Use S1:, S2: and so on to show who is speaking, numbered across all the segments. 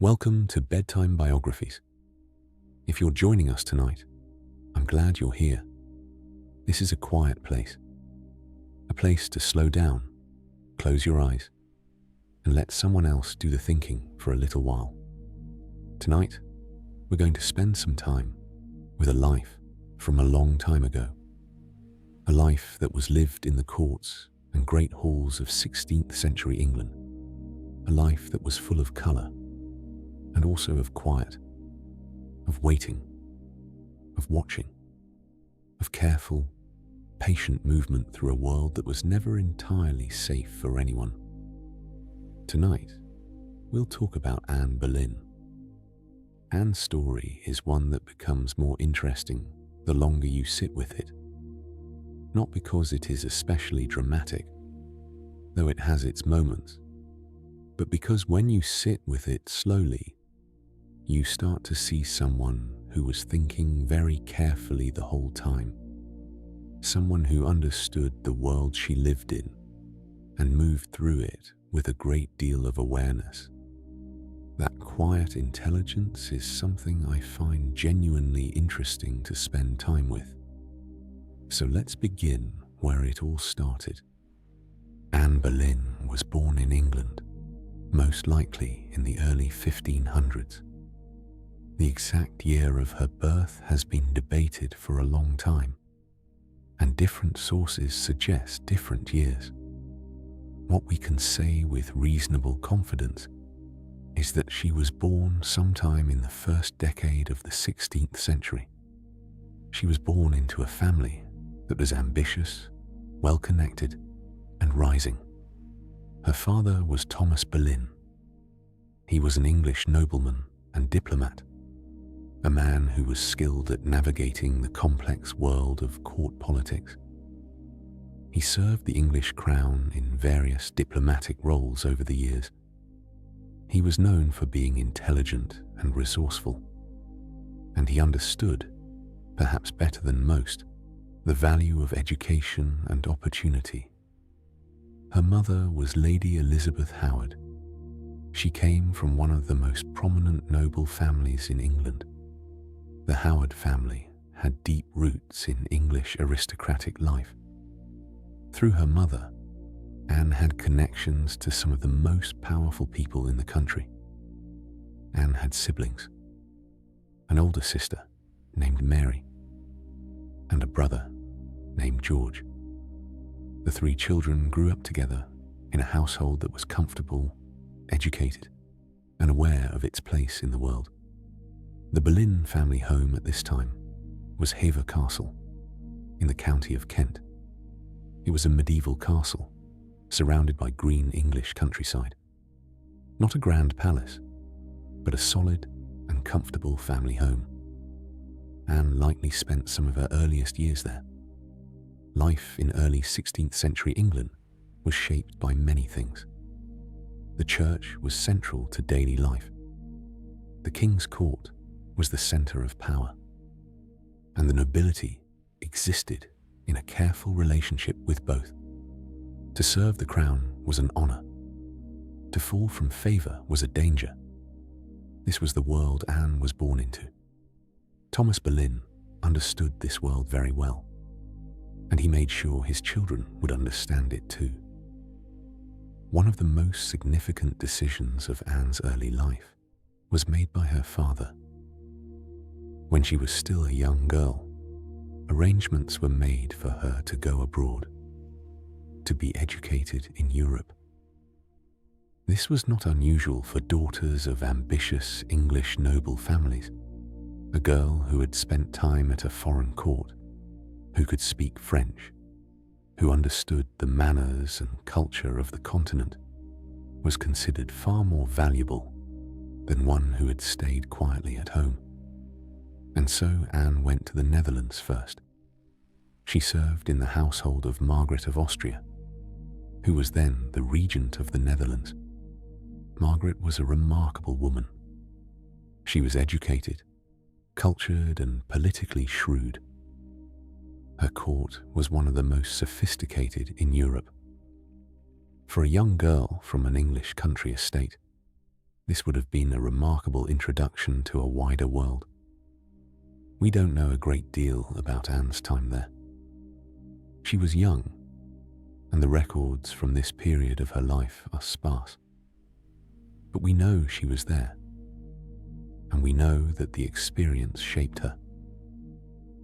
S1: Welcome to Bedtime Biographies. If you're joining us tonight, I'm glad you're here. This is a quiet place. A place to slow down, close your eyes, and let someone else do the thinking for a little while. Tonight, we're going to spend some time with a life from a long time ago. A life that was lived in the courts and great halls of 16th century England. A life that was full of colour and also of quiet, of waiting, of watching, of careful, patient movement through a world that was never entirely safe for anyone. Tonight, we'll talk about Anne Boleyn. Anne's story is one that becomes more interesting the longer you sit with it. Not because it is especially dramatic, though it has its moments, but because when you sit with it slowly, you start to see someone who was thinking very carefully the whole time. Someone who understood the world she lived in and moved through it with a great deal of awareness. That quiet intelligence is something I find genuinely interesting to spend time with. So let's begin where it all started. Anne Boleyn was born in England, most likely in the early 1500s. The exact year of her birth has been debated for a long time, and different sources suggest different years. What we can say with reasonable confidence is that she was born sometime in the first decade of the 16th century. She was born into a family that was ambitious, well-connected, and rising. Her father was Thomas Boleyn. He was an English nobleman and diplomat, a man who was skilled at navigating the complex world of court politics. He served the English crown in various diplomatic roles over the years. He was known for being intelligent and resourceful, and he understood, perhaps better than most, the value of education and opportunity. Her mother was Lady Elizabeth Howard. She came from one of the most prominent noble families in England. The Howard family had deep roots in English aristocratic life. Through her mother, Anne had connections to some of the most powerful people in the country. Anne had siblings, an older sister named Mary, and a brother named George. The three children grew up together in a household that was comfortable, educated, and aware of its place in the world. The Boleyn family home at this time was Hever Castle in the county of Kent. It was a medieval castle surrounded by green English countryside. Not a grand palace, but a solid and comfortable family home. Anne likely spent some of her earliest years there. Life in early 16th century England was shaped by many things. The church was central to daily life. The king's court was the centre of power, and the nobility existed in a careful relationship with both. To serve the crown was an honour. To fall from favour was a danger. This was the world Anne was born into. Thomas Boleyn understood this world very well, and he made sure his children would understand it too. One of the most significant decisions of Anne's early life was made by her father. When she was still a young girl, arrangements were made for her to go abroad, to be educated in Europe. This was not unusual for daughters of ambitious English noble families. A girl who had spent time at a foreign court, who could speak French, who understood the manners and culture of the continent, was considered far more valuable than one who had stayed quietly at home. And so Anne went to the Netherlands first. She served in the household of Margaret of Austria, who was then the regent of the Netherlands. Margaret was a remarkable woman. She was educated, cultured, and politically shrewd. Her court was one of the most sophisticated in Europe. For a young girl from an English country estate, This would have been a remarkable introduction to a wider world. We don't know a great deal about Anne's time there. She was young, and the records from this period of her life are sparse. But we know she was there, and we know that the experience shaped her.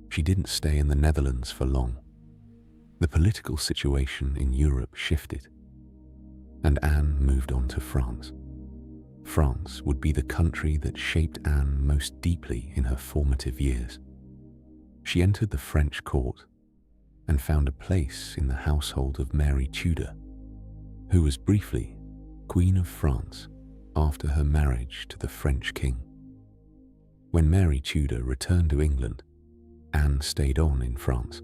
S1: She didn't stay in the Netherlands for long. The political situation in Europe shifted, and Anne moved on to France. France would be the country that shaped Anne most deeply in her formative years. She entered the French court and found a place in the household of Mary Tudor, who was briefly Queen of France after her marriage to the French king. When Mary Tudor returned to England, Anne stayed on in France.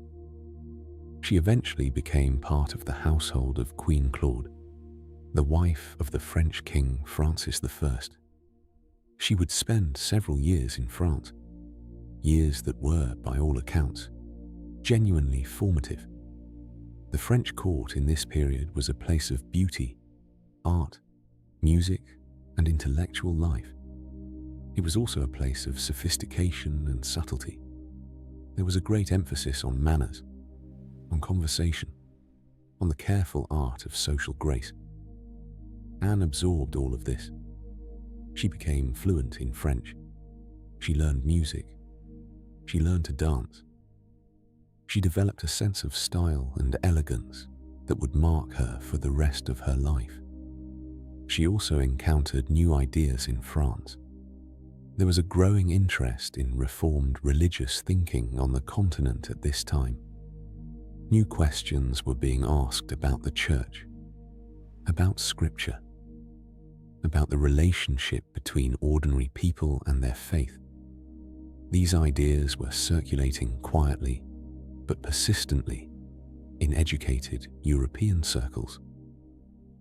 S1: She eventually became part of the household of Queen Claude, the wife of the French King Francis I. She would spend several years in France, years that were, by all accounts, genuinely formative. The French court in this period was a place of beauty, art, music, and intellectual life. It was also a place of sophistication and subtlety. There was a great emphasis on manners, on conversation, on the careful art of social grace. Anne absorbed all of this. She became fluent in French. She learned music. She learned to dance. She developed a sense of style and elegance that would mark her for the rest of her life. She also encountered new ideas in France. There was a growing interest in reformed religious thinking on the continent at this time. New questions were being asked about the church, about scripture, about the relationship between ordinary people and their faith. These ideas were circulating quietly but persistently in educated European circles.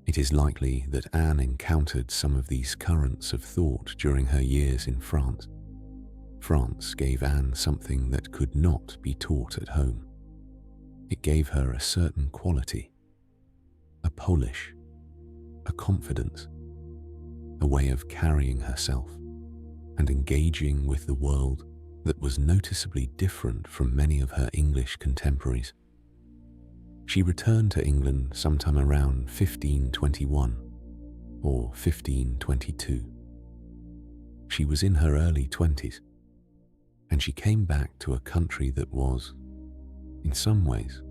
S1: It is likely that Anne encountered some of these currents of thought during her years in France. France gave Anne something that could not be taught at home. It gave her a certain quality, a polish, a confidence, a way of carrying herself and engaging with the world that was noticeably different from many of her English contemporaries. She returned to England sometime around 1521 or 1522. She was in her early 20s, and she came back to a country that was, in some ways,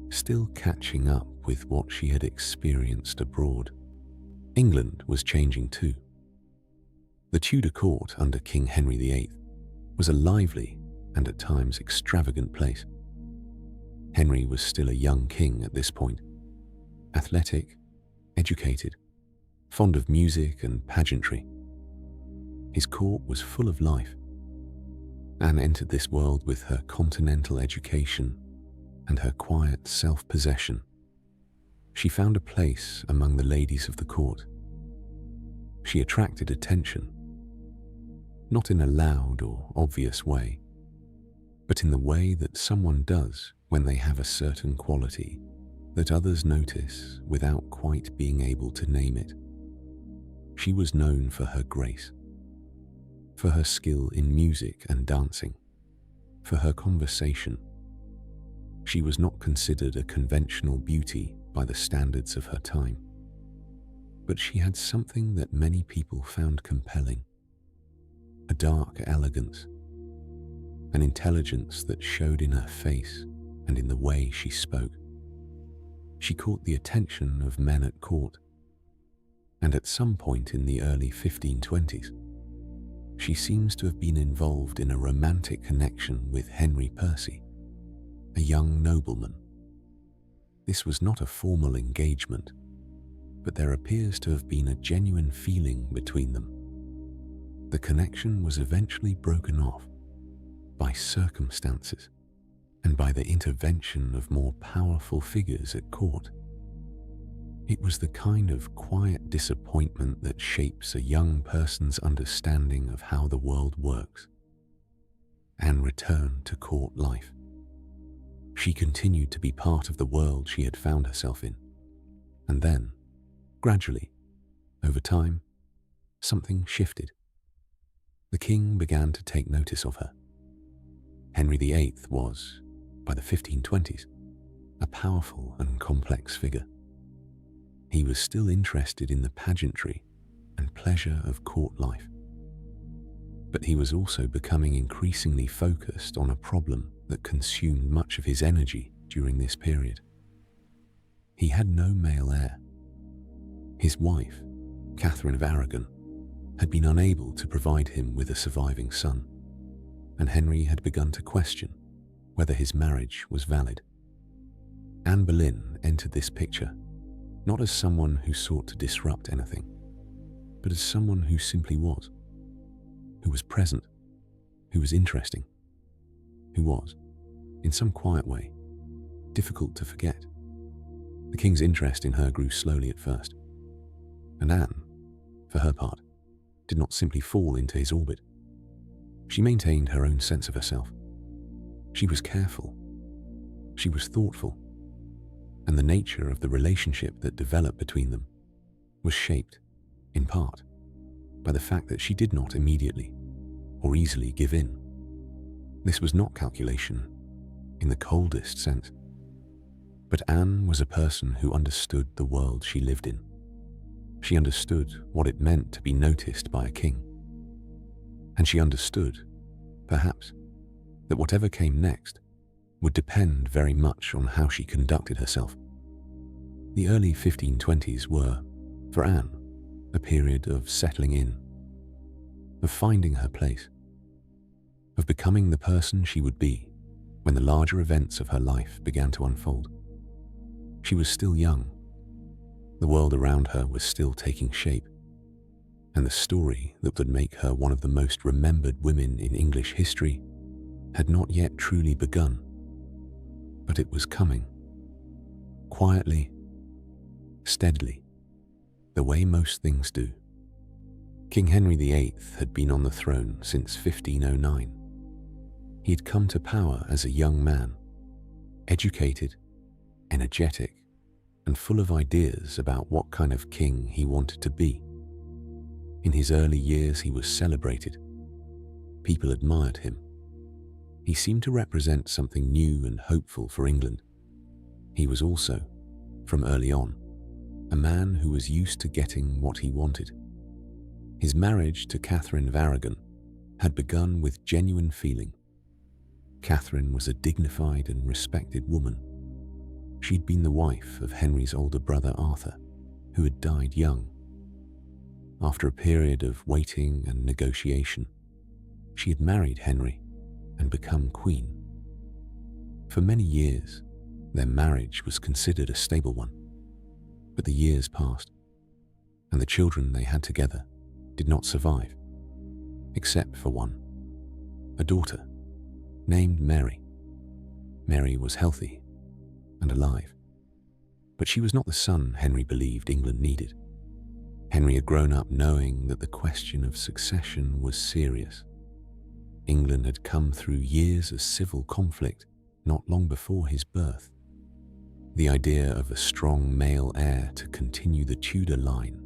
S1: still catching up with what she had experienced abroad. England was changing too. The Tudor court under King Henry VIII was a lively and at times extravagant place. Henry was still a young king at this point, athletic, educated, fond of music and pageantry. His court was full of life. Anne entered this world with her continental education and her quiet self-possession. She found a place among the ladies of the court. She attracted attention, not in a loud or obvious way, but in the way that someone does when they have a certain quality that others notice without quite being able to name it. She was known for her grace, for her skill in music and dancing, for her conversation. She was not considered a conventional beauty by the standards of her time, but she had something that many people found compelling, a dark elegance, an intelligence that showed in her face and in the way she spoke. She caught the attention of men at court, and at some point in the early 1520s, she seems to have been involved in a romantic connection with Henry Percy, a young nobleman. This was not a formal engagement, but there appears to have been a genuine feeling between them. The connection was eventually broken off by circumstances and by the intervention of more powerful figures at court. It was the kind of quiet disappointment that shapes a young person's understanding of how the world works. Anne returned to court life. She continued to be part of the world she had found herself in. And then, gradually, over time, something shifted. The king began to take notice of her. Henry VIII was, by the 1520s, a powerful and complex figure. He was still interested in the pageantry and pleasure of court life. But he was also becoming increasingly focused on a problem that consumed much of his energy during this period. He had no male heir. His wife, Catherine of Aragon, had been unable to provide him with a surviving son, and Henry had begun to question whether his marriage was valid. Anne Boleyn entered this picture not as someone who sought to disrupt anything, but as someone who simply was, who was present, who was interesting, who was, in some quiet way, difficult to forget. The king's interest in her grew slowly at first, and Anne, for her part, did not simply fall into his orbit. She maintained her own sense of herself. She was careful. She was thoughtful. And the nature of the relationship that developed between them was shaped, in part, by the fact that she did not immediately or easily give in. This was not calculation in the coldest sense. But Anne was a person who understood the world she lived in. She understood what it meant to be noticed by a king. And she understood, perhaps, that whatever came next would depend very much on how she conducted herself. The early 1520s were, for Anne, a period of settling in, of finding her place, of becoming the person she would be when the larger events of her life began to unfold. She was still young. The world around her was still taking shape, and the story that would make her one of the most remembered women in English history had not yet truly begun. But it was coming, quietly, steadily, the way most things do. King Henry VIII had been on the throne since 1509. He had come to power as a young man, educated, energetic, and full of ideas about what kind of king he wanted to be. In his early years, he was celebrated. People admired him. He seemed to represent something new and hopeful for England. He was also, from early on, a man who was used to getting what he wanted. His marriage to Catherine of Aragon had begun with genuine feeling. Catherine was a dignified and respected woman. She'd been the wife of Henry's older brother Arthur, who had died young. After a period of waiting and negotiation, she had married Henry and become queen. For many years, their marriage was considered a stable one. But the years passed, and the children they had together did not survive, except for one, a daughter named Mary. Mary was healthy and alive, but she was not the son Henry believed England needed. Henry had grown up knowing that the question of succession was serious. England had come through years of civil conflict not long before his birth. The idea of a strong male heir to continue the Tudor line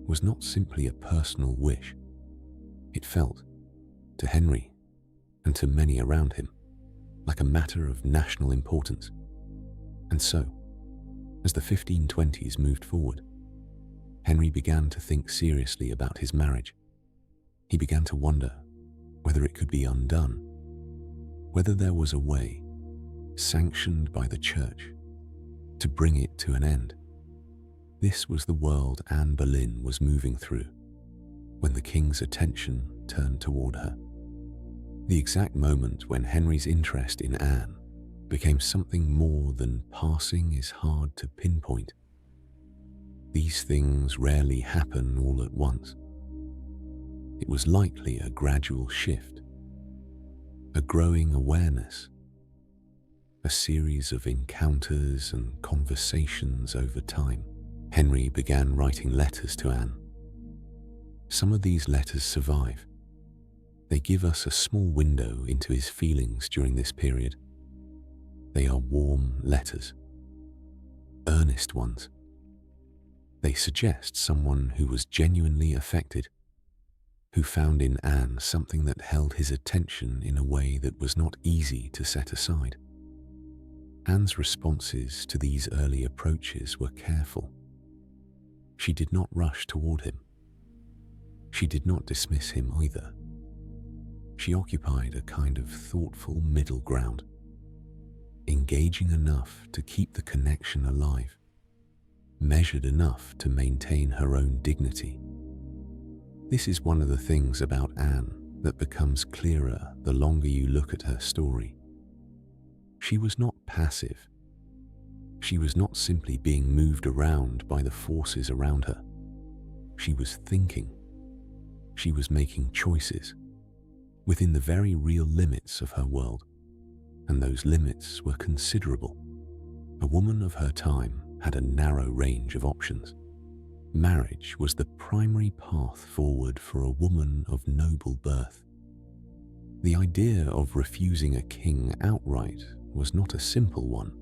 S1: was not simply a personal wish. It felt, to Henry and to many around him, like a matter of national importance. And so, as the 1520s moved forward, Henry began to think seriously about his marriage. He began to wonder whether it could be undone, whether there was a way, sanctioned by the church, to bring it to an end. This was the world Anne Boleyn was moving through when the king's attention turned toward her. The exact moment when Henry's interest in Anne became something more than passing is hard to pinpoint. These things rarely happen all at once. It was likely a gradual shift, a growing awareness, a series of encounters and conversations over time. Henry began writing letters to Anne. Some of these letters survive. They give us a small window into his feelings during this period. They are warm letters, earnest ones. They suggest someone who was genuinely affected who found in Anne something that held his attention in a way that was not easy to set aside. Anne's responses to these early approaches were careful. She did not rush toward him. She did not dismiss him either. She occupied a kind of thoughtful middle ground, engaging enough to keep the connection alive, measured enough to maintain her own dignity. This is one of the things about Anne that becomes clearer the longer you look at her story. She was not passive. She was not simply being moved around by the forces around her. She was thinking. She was making choices within the very real limits of her world, and those limits were considerable. A woman of her time had a narrow range of options. Marriage was the primary path forward for a woman of noble birth. The idea of refusing a king outright was not a simple one,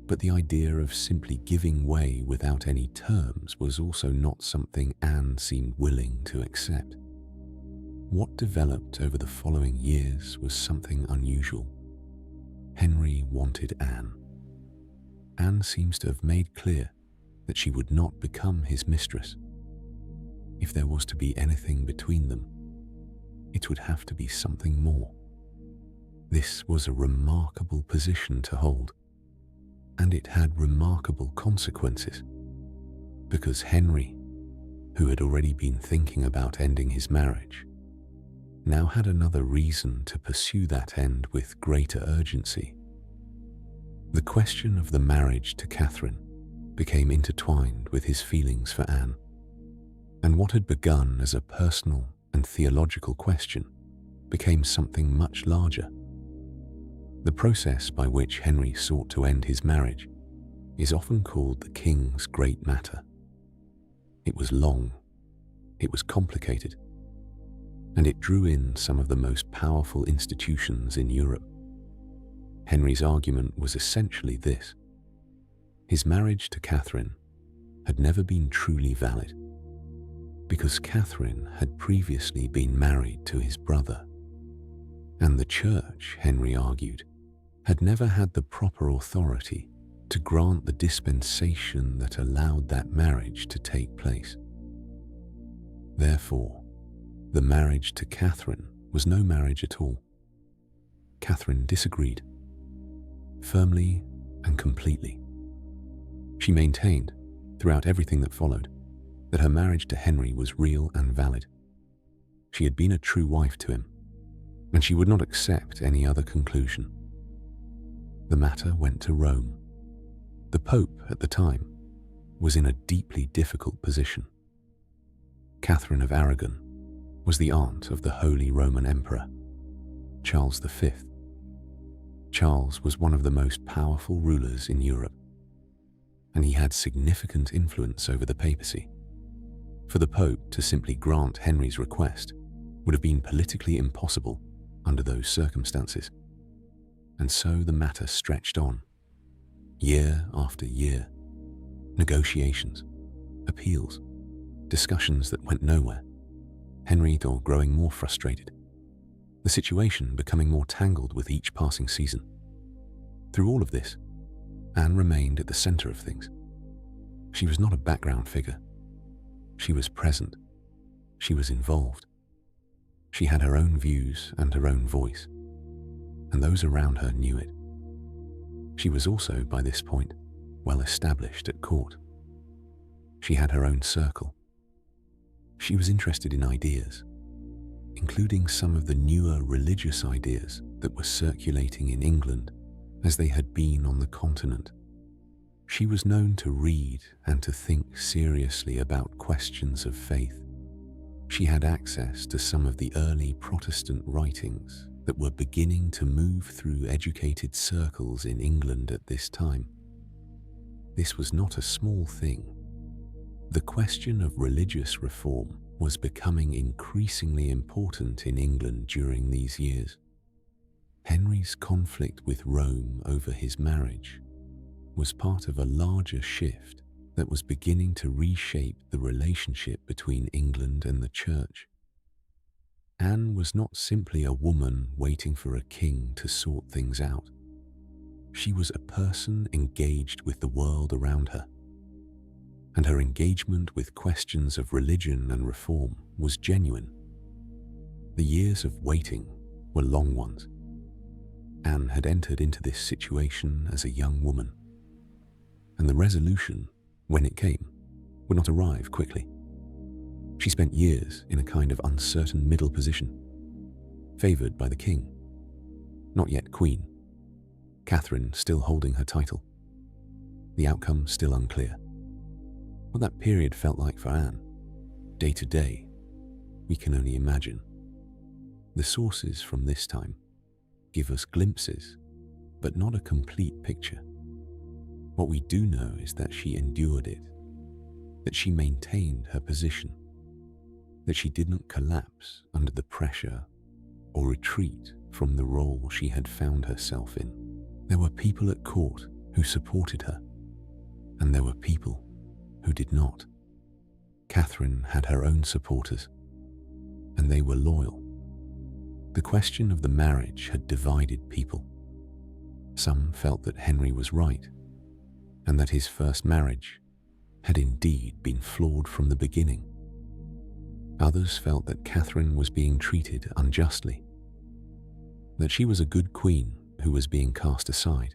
S1: but the idea of simply giving way without any terms was also not something Anne seemed willing to accept. What developed over the following years was something unusual. Henry wanted Anne. Anne seems to have made clear that she would not become his mistress. If there was to be anything between them, it would have to be something more. This was a remarkable position to hold, and it had remarkable consequences, because Henry, who had already been thinking about ending his marriage, now had another reason to pursue that end with greater urgency. The question of the marriage to Catherine became intertwined with his feelings for Anne, and what had begun as a personal and theological question became something much larger. The process by which Henry sought to end his marriage is often called the King's Great Matter. It was long, it was complicated, and it drew in some of the most powerful institutions in Europe. Henry's argument was essentially this: his marriage to Catherine had never been truly valid, because Catherine had previously been married to his brother, and the Church, Henry argued, had never had the proper authority to grant the dispensation that allowed that marriage to take place. Therefore, the marriage to Catherine was no marriage at all. Catherine disagreed, firmly and completely. She maintained, throughout everything that followed, that her marriage to Henry was real and valid. She had been a true wife to him, and she would not accept any other conclusion. The matter went to Rome. The Pope at the time was in a deeply difficult position. Catherine of Aragon was the aunt of the Holy Roman Emperor, Charles V. Charles was one of the most powerful rulers in Europe, and he had significant influence over the papacy. For the Pope to simply grant Henry's request would have been politically impossible under those circumstances. And so the matter stretched on, year after year. Negotiations, appeals, discussions that went nowhere. Henry growing more frustrated, the situation becoming more tangled with each passing season. Through all of this, Anne remained at the center of things. She was not a background figure. She was present. She was involved. She had her own views and her own voice, and those around her knew it. She was also, by this point, well established at court. She had her own circle. She was interested in ideas, including some of the newer religious ideas that were circulating in England as they had been on the continent. She was known to read and to think seriously about questions of faith. She had access to some of the early Protestant writings that were beginning to move through educated circles in England at this time. This was not a small thing. The question of religious reform was becoming increasingly important in England during these years. Henry's conflict with Rome over his marriage was part of a larger shift that was beginning to reshape the relationship between England and the Church. Anne was not simply a woman waiting for a king to sort things out. She was a person engaged with the world around her, and her engagement with questions of religion and reform was genuine. The years of waiting were long ones. Anne had entered into this situation as a young woman, and the resolution, when it came, would not arrive quickly. She spent years in a kind of uncertain middle position, favoured by the king, not yet queen, Catherine still holding her title, the outcome still unclear. What that period felt like for Anne, day to day, we can only imagine. The sources from this time give us glimpses, but not a complete picture. What we do know is that she endured it, that she maintained her position, that she did not collapse under the pressure or retreat from the role she had found herself in. There were people at court who supported her, and there were people who did not. Catherine had her own supporters, and they were loyal. The question of the marriage had divided people. Some felt that Henry was right, and that his first marriage had indeed been flawed from the beginning. Others felt that Catherine was being treated unjustly, that she was a good queen who was being cast aside.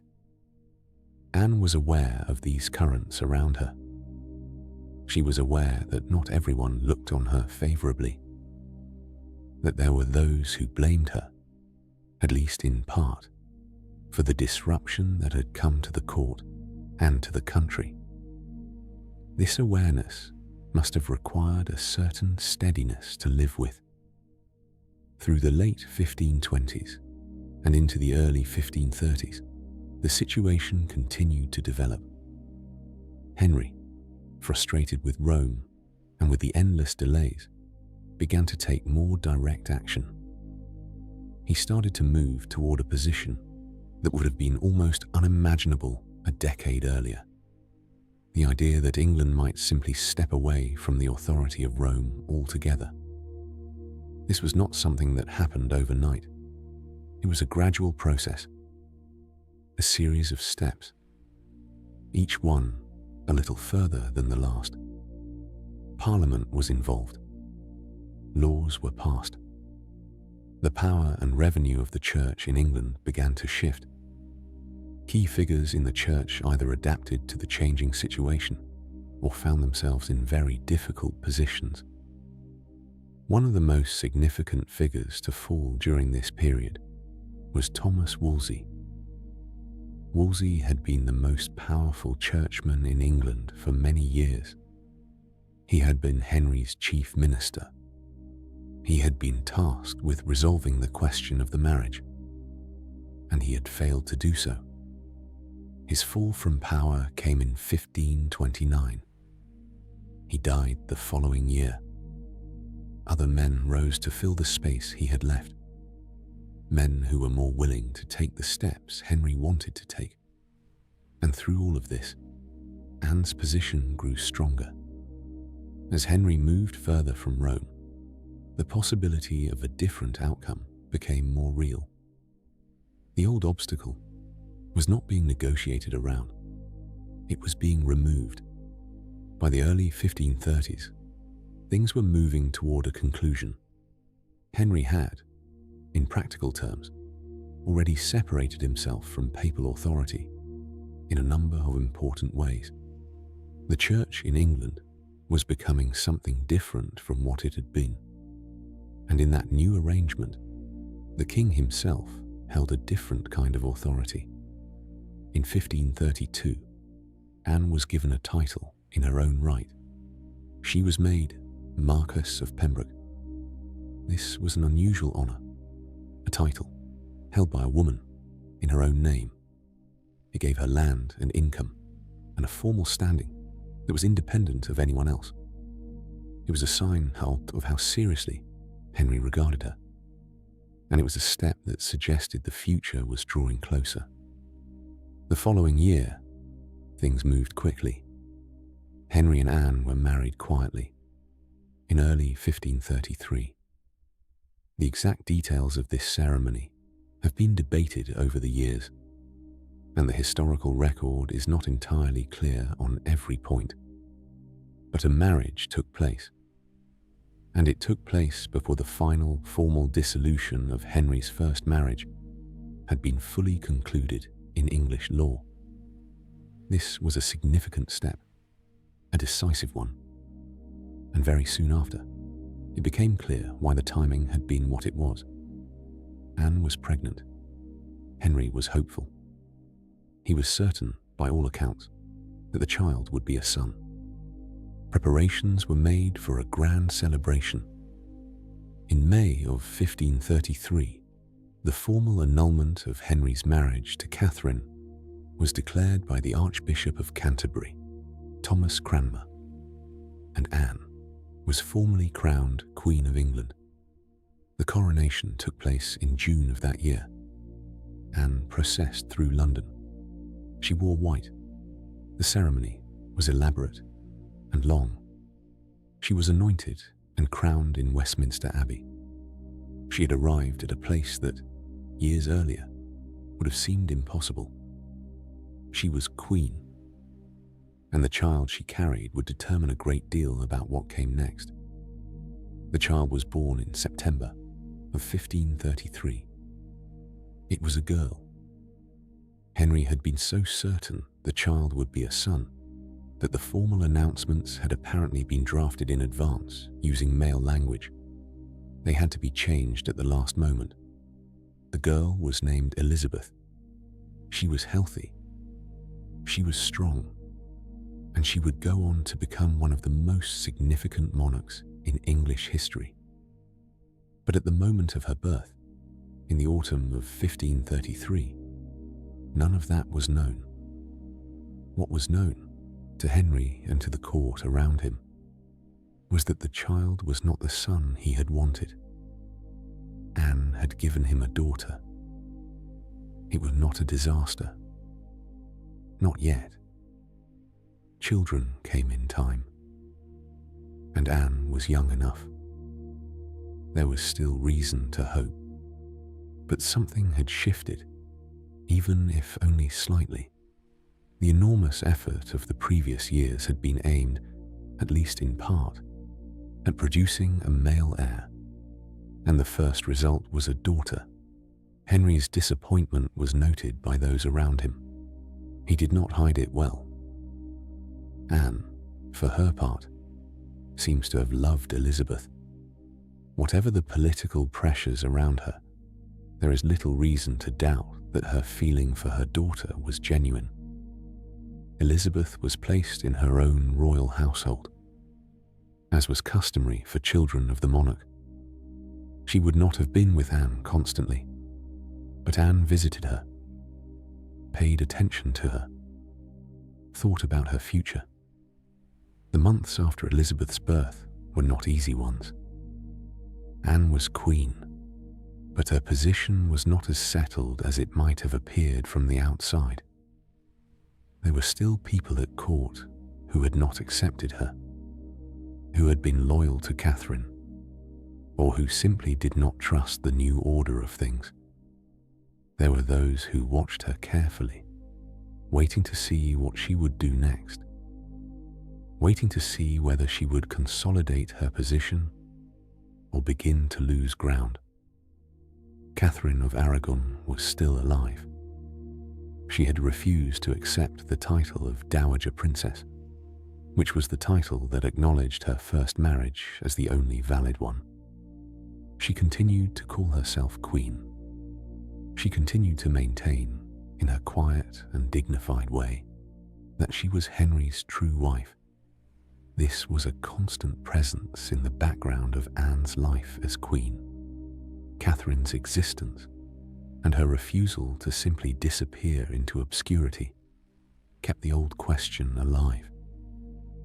S1: Anne was aware of these currents around her. She was aware that not everyone looked on her favourably, that there were those who blamed her, at least in part, for the disruption that had come to the court and to the country. This awareness must have required a certain steadiness to live with. Through the late 1520s and into the early 1530s, the situation continued to develop. Henry, frustrated with Rome and with the endless delays, began to take more direct action. He started to move toward a position that would have been almost unimaginable a decade earlier. The idea that England might simply step away from the authority of Rome altogether. This was not something that happened overnight. It was a gradual process, a series of steps, each one a little further than the last. Parliament was involved. Laws were passed. The power and revenue of the church in England began to shift. Key figures in the church either adapted to the changing situation or found themselves in very difficult positions. One of the most significant figures to fall during this period was Thomas Wolsey. Wolsey had been the most powerful churchman in England for many years. He had been Henry's chief minister. He had been tasked with resolving the question of the marriage, and he had failed to do so. His fall from power came in 1529. He died the following year. Other men rose to fill the space he had left. Men who were more willing to take the steps Henry wanted to take. And through all of this, Anne's position grew stronger. As Henry moved further from Rome, the possibility of a different outcome became more real. The old obstacle was not being negotiated around. It was being removed. By the early 1530s, things were moving toward a conclusion. Henry had, in practical terms, already separated himself from papal authority in a number of important ways. The church in England was becoming something different from what it had been. And in that new arrangement, the king himself held a different kind of authority. In 1532, Anne was given a title in her own right. She was made Marquess of Pembroke. This was an unusual honour, a title held by a woman in her own name. It gave her land and income and a formal standing that was independent of anyone else. It was a sign of how seriously Henry regarded her, and it was a step that suggested the future was drawing closer. The following year, things moved quickly. Henry and Anne were married quietly in early 1533. The exact details of this ceremony have been debated over the years, and the historical record is not entirely clear on every point. But a marriage took place, and it took place before the final formal dissolution of Henry's first marriage had been fully concluded in English law. This was a significant step, a decisive one, and very soon after, it became clear why the timing had been what it was. Anne was pregnant. Henry was hopeful. He was certain, by all accounts, that the child would be a son. Preparations were made for a grand celebration. In May of 1533, the formal annulment of Henry's marriage to Catherine was declared by the Archbishop of Canterbury, Thomas Cranmer, and Anne was formally crowned Queen of England. The coronation took place in June of that year. Anne processed through London. She wore white. The ceremony was elaborate and long. She was anointed and crowned in Westminster Abbey. She had arrived at a place that, years earlier, would have seemed impossible. She was queen, and the child she carried would determine a great deal about what came next. The child was born in September of 1533. It was a girl. Henry had been so certain the child would be a son that the formal announcements had apparently been drafted in advance using male language. They had to be changed at the last moment. The girl was named Elizabeth. She was healthy. She was strong, and she would go on to become one of the most significant monarchs in English history. But at the moment of her birth, in the autumn of 1533, none of that was known. What was known to Henry and to the court around him was that the child was not the son he had wanted. Anne had given him a daughter. It was not a disaster. Not yet. Children came in time, and Anne was young enough. There was still reason to hope, but something had shifted, even if only slightly. The enormous effort of the previous years had been aimed, at least in part, at producing a male heir, and the first result was a daughter. Henry's disappointment was noted by those around him. He did not hide it well. Anne, for her part, seems to have loved Elizabeth. Whatever the political pressures around her, there is little reason to doubt that her feeling for her daughter was genuine. Elizabeth was placed in her own royal household, as was customary for children of the monarch. She would not have been with Anne constantly, but Anne visited her, paid attention to her, thought about her future. The months after Elizabeth's birth were not easy ones. Anne was queen, but her position was not as settled as it might have appeared from the outside. There were still people at court who had not accepted her, who had been loyal to Catherine, or who simply did not trust the new order of things. There were those who watched her carefully, waiting to see what she would do next, waiting to see whether she would consolidate her position or begin to lose ground. Catherine of Aragon was still alive. She had refused to accept the title of Dowager Princess, which was the title that acknowledged her first marriage as the only valid one. She continued to call herself Queen. She continued to maintain, in her quiet and dignified way, that she was Henry's true wife. This was a constant presence in the background of Anne's life as queen. Catherine's existence and her refusal to simply disappear into obscurity kept the old question alive.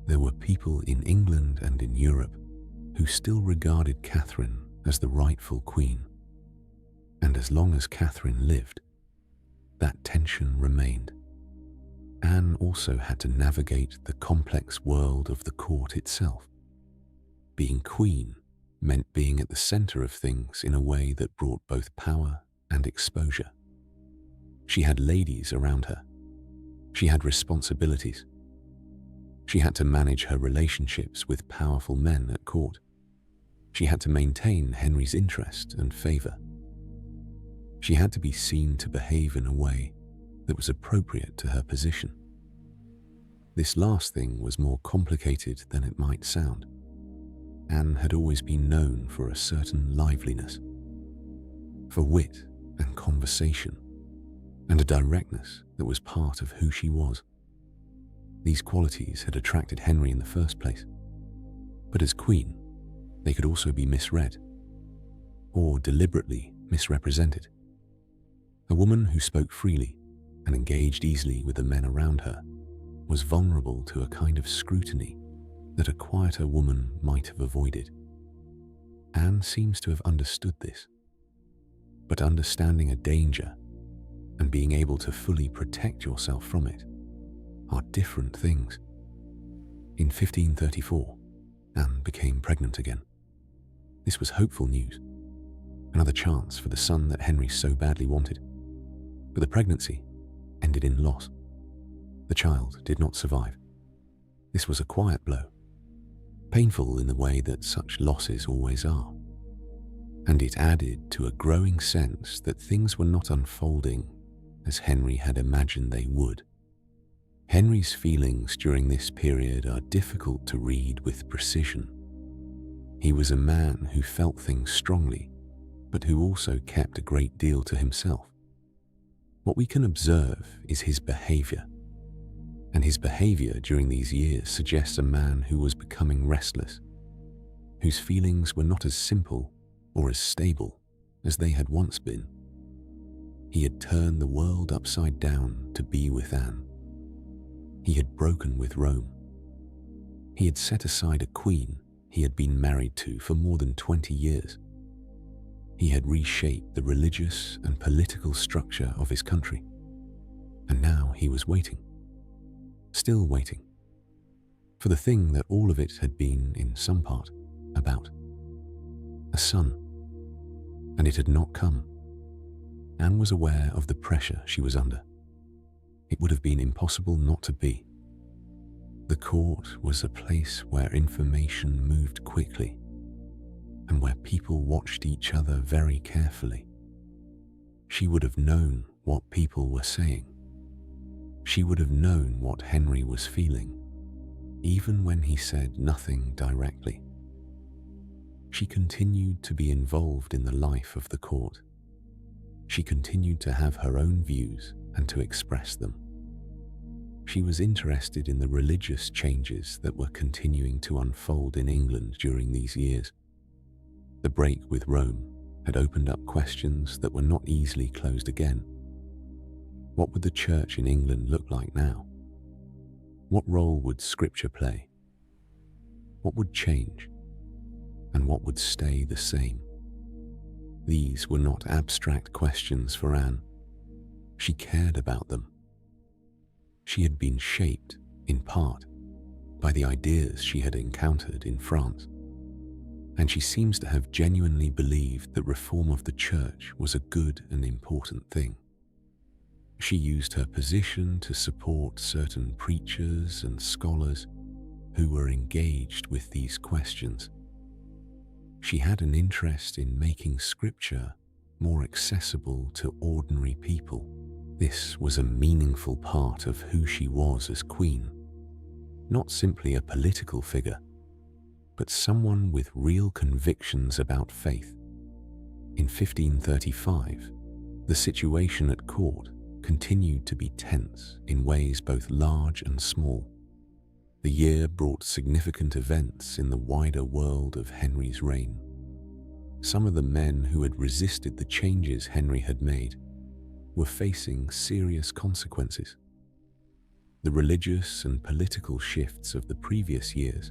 S1: There were people in England and in Europe who still regarded Catherine as the rightful queen, and as long as Catherine lived, that tension remained. Anne also had to navigate the complex world of the court itself. Being queen meant being at the center of things in a way that brought both power and exposure. She had ladies around her. She had responsibilities. She had to manage her relationships with powerful men at court. She had to maintain Henry's interest and favor. She had to be seen to behave in a way that was appropriate to her position. This last thing was more complicated than it might sound. Anne had always been known for a certain liveliness, for wit and conversation, and a directness that was part of who she was. These qualities had attracted Henry in the first place, but as queen, they could also be misread or deliberately misrepresented. A woman who spoke freely and engaged easily with the men around her was vulnerable to a kind of scrutiny that a quieter woman might have avoided. Anne seems to have understood this, but understanding a danger and being able to fully protect yourself from it are different things. In 1534, Anne became pregnant again. This was hopeful news, another chance for the son that Henry so badly wanted. But the pregnancy ended in loss. The child did not survive. This was a quiet blow, painful in the way that such losses always are. And it added to a growing sense that things were not unfolding as Henry had imagined they would. Henry's feelings during this period are difficult to read with precision. He was a man who felt things strongly, but who also kept a great deal to himself. What we can observe is his behavior, and his behavior during these years suggests a man who was becoming restless, whose feelings were not as simple or as stable as they had once been. He had turned the world upside down to be with Anne. He had broken with Rome. He had set aside a queen he had been married to for more than 20 years. He had reshaped the religious and political structure of his country. And now he was waiting, still waiting, for the thing that all of it had been, in some part, about: a son. And it had not come. Anne was aware of the pressure she was under. It would have been impossible not to be. The court was a place where information moved quickly and where people watched each other very carefully. She would have known what people were saying. She would have known what Henry was feeling, even when he said nothing directly. She continued to be involved in the life of the court. She continued to have her own views and to express them. She was interested in the religious changes that were continuing to unfold in England during these years. The break with Rome had opened up questions that were not easily closed again. What would the church in England look like now? What role would Scripture play? What would change? And what would stay the same? These were not abstract questions for Anne. She cared about them. She had been shaped, in part, by the ideas she had encountered in France, and she seems to have genuinely believed that reform of the church was a good and important thing. She used her position to support certain preachers and scholars who were engaged with these questions. She had an interest in making Scripture more accessible to ordinary people. This was a meaningful part of who she was as queen, not simply a political figure, but someone with real convictions about faith. In 1535, the situation at court continued to be tense in ways both large and small. The year brought significant events in the wider world of Henry's reign. Some of the men who had resisted the changes Henry had made were facing serious consequences. The religious and political shifts of the previous years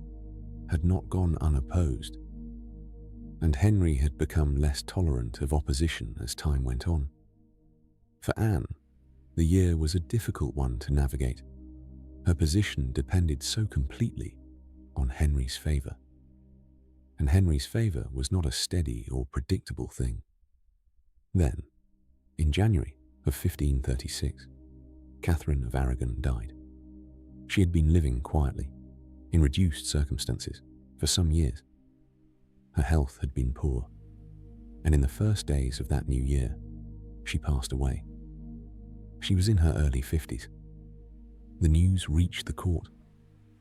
S1: had not gone unopposed, and Henry had become less tolerant of opposition as time went on. For Anne, the year was a difficult one to navigate. Her position depended so completely on Henry's favor. and Henry's favour was not a steady or predictable thing. Then, in January of 1536, Catherine of Aragon died. She had been living quietly, in reduced circumstances, for some years. Her health had been poor, and in the first days of that new year, she passed away. She was in her early 50s. The news reached the court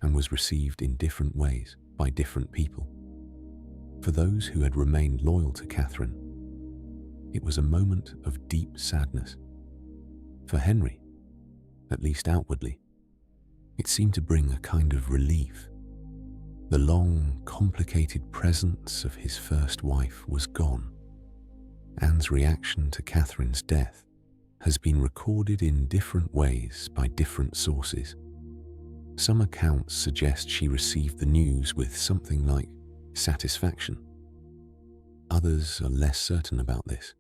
S1: and was received in different ways by different people. For those who had remained loyal to Catherine, it was a moment of deep sadness. For Henry, at least outwardly, it seemed to bring a kind of relief. The long, complicated presence of his first wife was gone. Anne's reaction to Catherine's death has been recorded in different ways by different sources. Some accounts suggest she received the news with something like satisfaction. Others are less certain about this.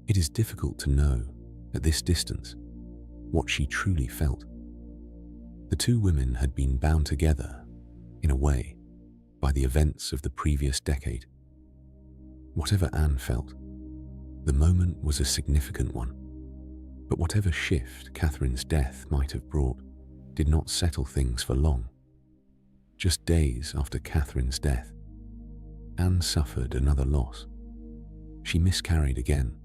S1: It is difficult to know, at this distance, what she truly felt. The two women had been bound together, in a way, by the events of the previous decade. Whatever Anne felt, the moment was a significant one. But whatever shift Catherine's death might have brought did not settle things for long. Just days after Catherine's death, Anne suffered another loss. She miscarried again.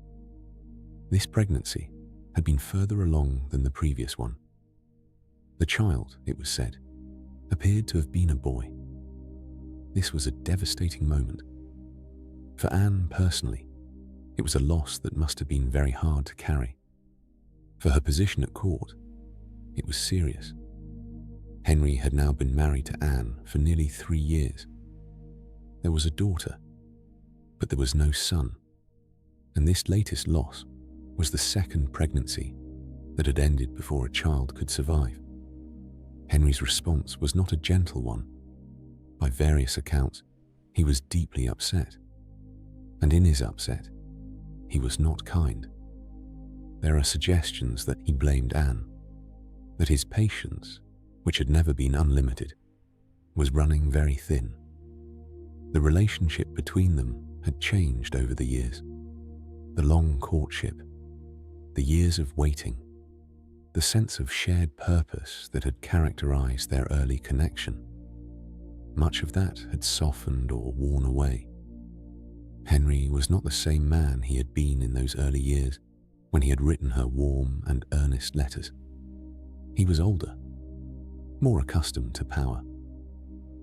S1: This pregnancy had been further along than the previous one. The child, it was said, appeared to have been a boy. This was a devastating moment. For Anne personally, it was a loss that must have been very hard to carry. For her position at court, it was serious. Henry had now been married to Anne for nearly 3 years. There was a daughter, but there was no son, and this latest loss was the second pregnancy that had ended before a child could survive. Henry's response was not a gentle one. By various accounts, he was deeply upset, and in his upset, he was not kind. There are suggestions that he blamed Anne, that his patience, which had never been unlimited, was running very thin. The relationship between them had changed over the years. The long courtship, the years of waiting, the sense of shared purpose that had characterized their early connection, much of that had softened or worn away. Henry was not the same man he had been in those early years when he had written her warm and earnest letters. He was older, more accustomed to power,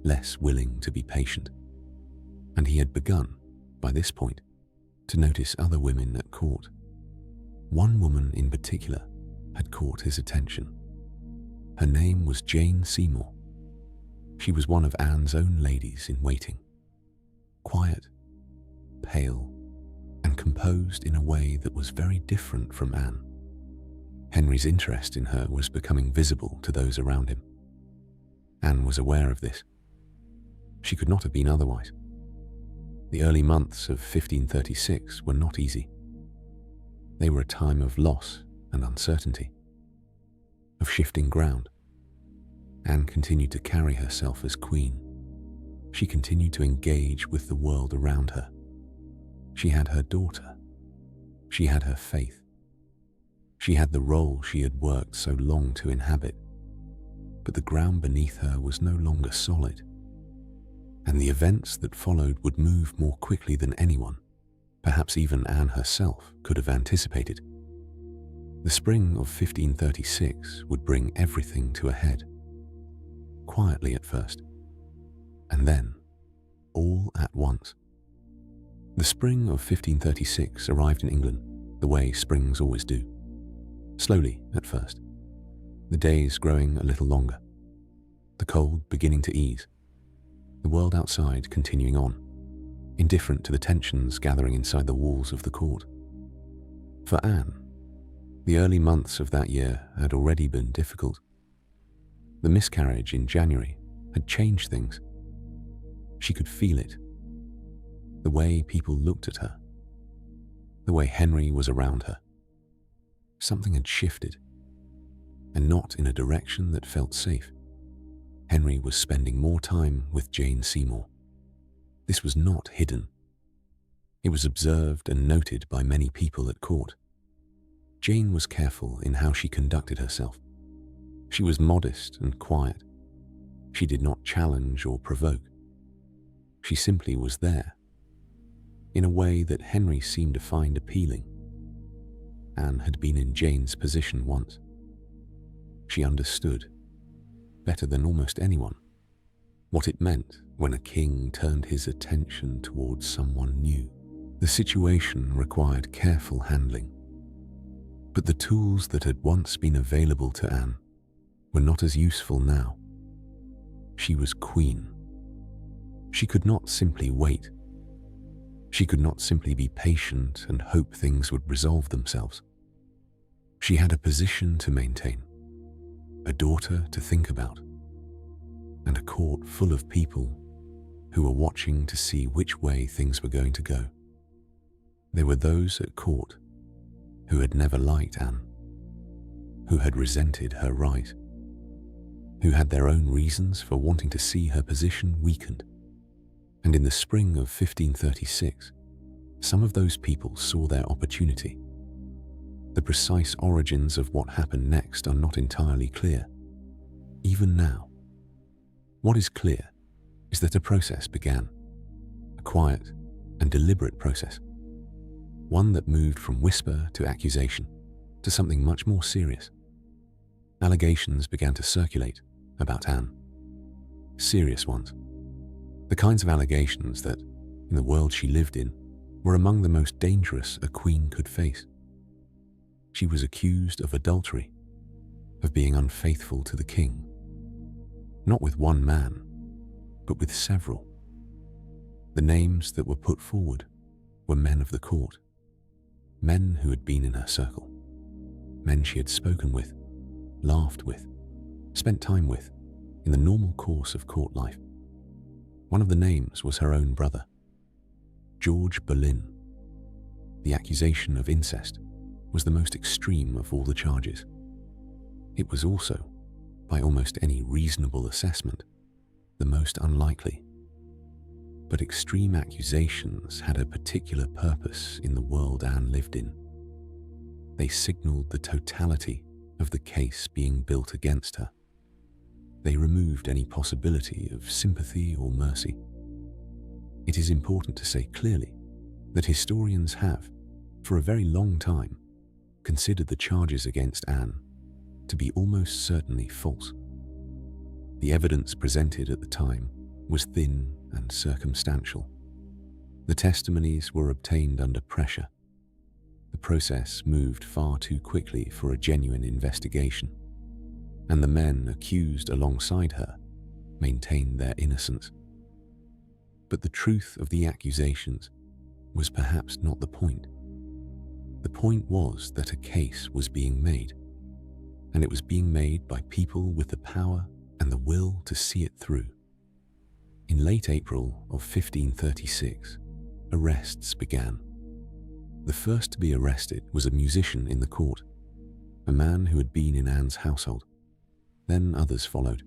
S1: less willing to be patient, and he had begun, by this point, to notice other women at court. One woman in particular had caught his attention. Her name was Jane Seymour. She was one of Anne's own ladies in waiting, quiet, pale, and composed in a way that was very different from Anne. Henry's interest in her was becoming visible to those around him. Anne was aware of this. She could not have been otherwise. The early months of 1536 were not easy. They were a time of loss and uncertainty, of shifting ground. Anne continued to carry herself as queen. She continued to engage with the world around her. She had her daughter. She had her faith. She had the role she had worked so long to inhabit. But the ground beneath her was no longer solid, and the events that followed would move more quickly than anyone, perhaps even Anne herself, could have anticipated. The spring of 1536 would bring everything to a head, quietly at first, and then all at once. The spring of 1536 arrived in England the way springs always do, slowly at first, the days growing a little longer, the cold beginning to ease, the world outside continuing on, indifferent to the tensions gathering inside the walls of the court. For Anne, the early months of that year had already been difficult. The miscarriage in January had changed things. She could feel it. The way people looked at her, the way Henry was around her. Something had shifted, and not in a direction that felt safe. Henry was spending more time with Jane Seymour. This was not hidden. It was observed and noted by many people at court. Jane was careful in how she conducted herself. She was modest and quiet. She did not challenge or provoke. She simply was there, in a way that Henry seemed to find appealing. Anne had been in Jane's position once. She understood, better than almost anyone, what it meant when a king turned his attention towards someone new. The situation required careful handling, but the tools that had once been available to Anne were not as useful now. She was queen. She could not simply wait. She could not simply be patient and hope things would resolve themselves. She had a position to maintain, a daughter to think about, and a court full of people who were watching to see which way things were going to go. There were those at court who had never liked Anne, who had resented her right, who had their own reasons for wanting to see her position weakened. And in the spring of 1536, some of those people saw their opportunity. The precise origins of what happened next are not entirely clear. Even now, what is clear is that a process began, a quiet and deliberate process, one that moved from whisper to accusation to something much more serious. Allegations began to circulate about Anne, serious ones, the kinds of allegations that, in the world she lived in, were among the most dangerous a queen could face. She was accused of adultery, of being unfaithful to the king, not with one man, but with several. The names that were put forward were men of the court, men who had been in her circle, men she had spoken with, laughed with, spent time with in the normal course of court life. One of the names was her own brother, George Boleyn. The accusation of incest was the most extreme of all the charges. It was also, by almost any reasonable assessment, the most unlikely. But extreme accusations had a particular purpose in the world Anne lived in. They signaled the totality of the case being built against her. They removed any possibility of sympathy or mercy. It is important to say clearly that historians have, for a very long time, considered the charges against Anne to be almost certainly false. The evidence presented at the time was thin and circumstantial. The testimonies were obtained under pressure. The process moved far too quickly for a genuine investigation, and the men accused alongside her maintained their innocence. But the truth of the accusations was perhaps not the point. The point was that a case was being made, and it was being made by people with the power and the will to see it through. In late April of 1536, arrests began. The first to be arrested was a musician in the court, a man who had been in Anne's household. Then others followed.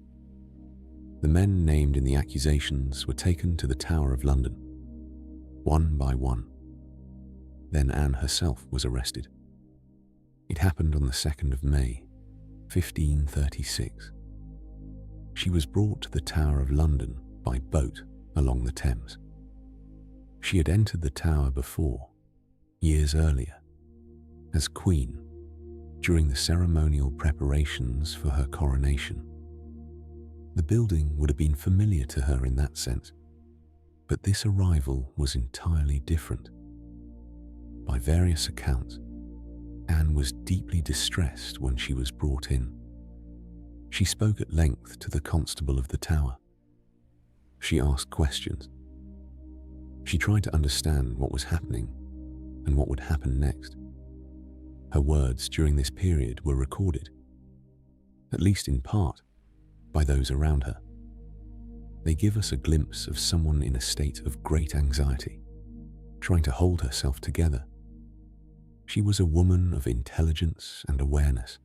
S1: The men named in the accusations were taken to the Tower of London, one by one. Then Anne herself was arrested. It happened on the 2nd of May, 1536. She was brought to the Tower of London by boat along the Thames. She had entered the tower before, years earlier, as queen during the ceremonial preparations for her coronation. The building would have been familiar to her in that sense, but this arrival was entirely different. By various accounts, Anne was deeply distressed when she was brought in. She spoke at length to the constable of the tower. She asked questions. She tried to understand what was happening and what would happen next. Her words during this period were recorded, at least in part, by those around her. They give us a glimpse of someone in a state of great anxiety, trying to hold herself together. She was a woman of intelligence and awareness.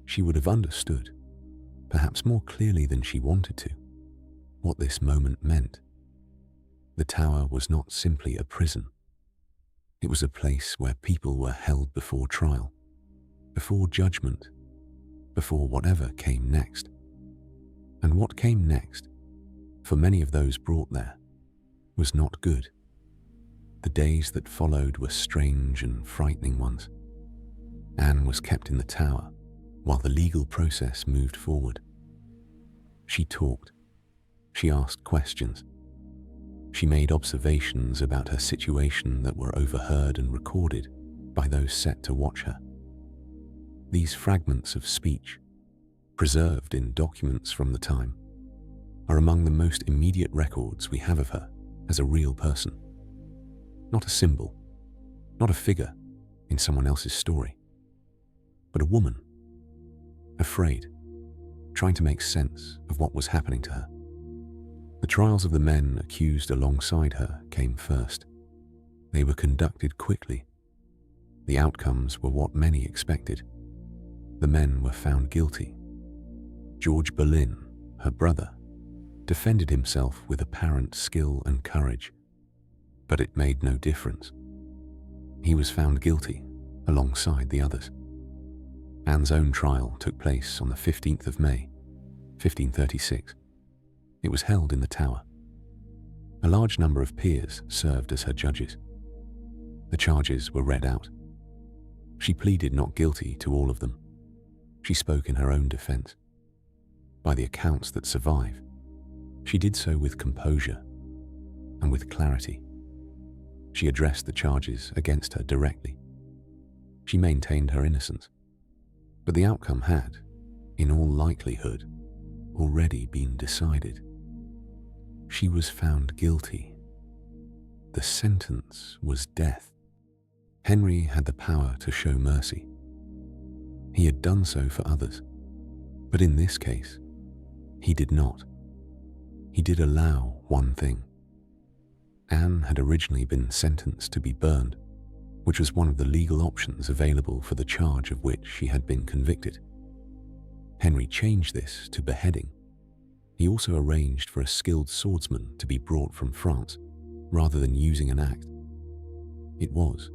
S1: She would have understood, perhaps more clearly than she wanted to, what this moment meant. The tower was not simply a prison. It was a place where people were held before trial, before judgment, before whatever came next. And what came next, for many of those brought there, was not good. The days that followed were strange and frightening ones. Anne was kept in the tower while the legal process moved forward. She talked. She asked questions. She made observations about her situation that were overheard and recorded by those set to watch her. These fragments of speech, preserved in documents from the time, are among the most immediate records we have of her as a real person. Not a symbol, not a figure in someone else's story, but a woman, afraid, trying to make sense of what was happening to her. The trials of the men accused alongside her came first. They were conducted quickly. The outcomes were what many expected. The men were found guilty. George Boleyn, her brother, defended himself with apparent skill and courage, but it made no difference. He was found guilty alongside the others. Anne's own trial took place on the 15th of May, 1536. It was held in the Tower. A large number of peers served as her judges. The charges were read out. She pleaded not guilty to all of them. She spoke in her own defense. By the accounts that survive, she did so with composure and with clarity. She addressed the charges against her directly. She maintained her innocence, but the outcome had, in all likelihood, already been decided. She was found guilty. The sentence was death. Henry had the power to show mercy. He had done so for others, but in this case, he did not. He did allow one thing. Anne had originally been sentenced to be burned, which was one of the legal options available for the charge of which she had been convicted. Henry changed this to beheading. He also arranged for a skilled swordsman to be brought from France, rather than using an axe. It was,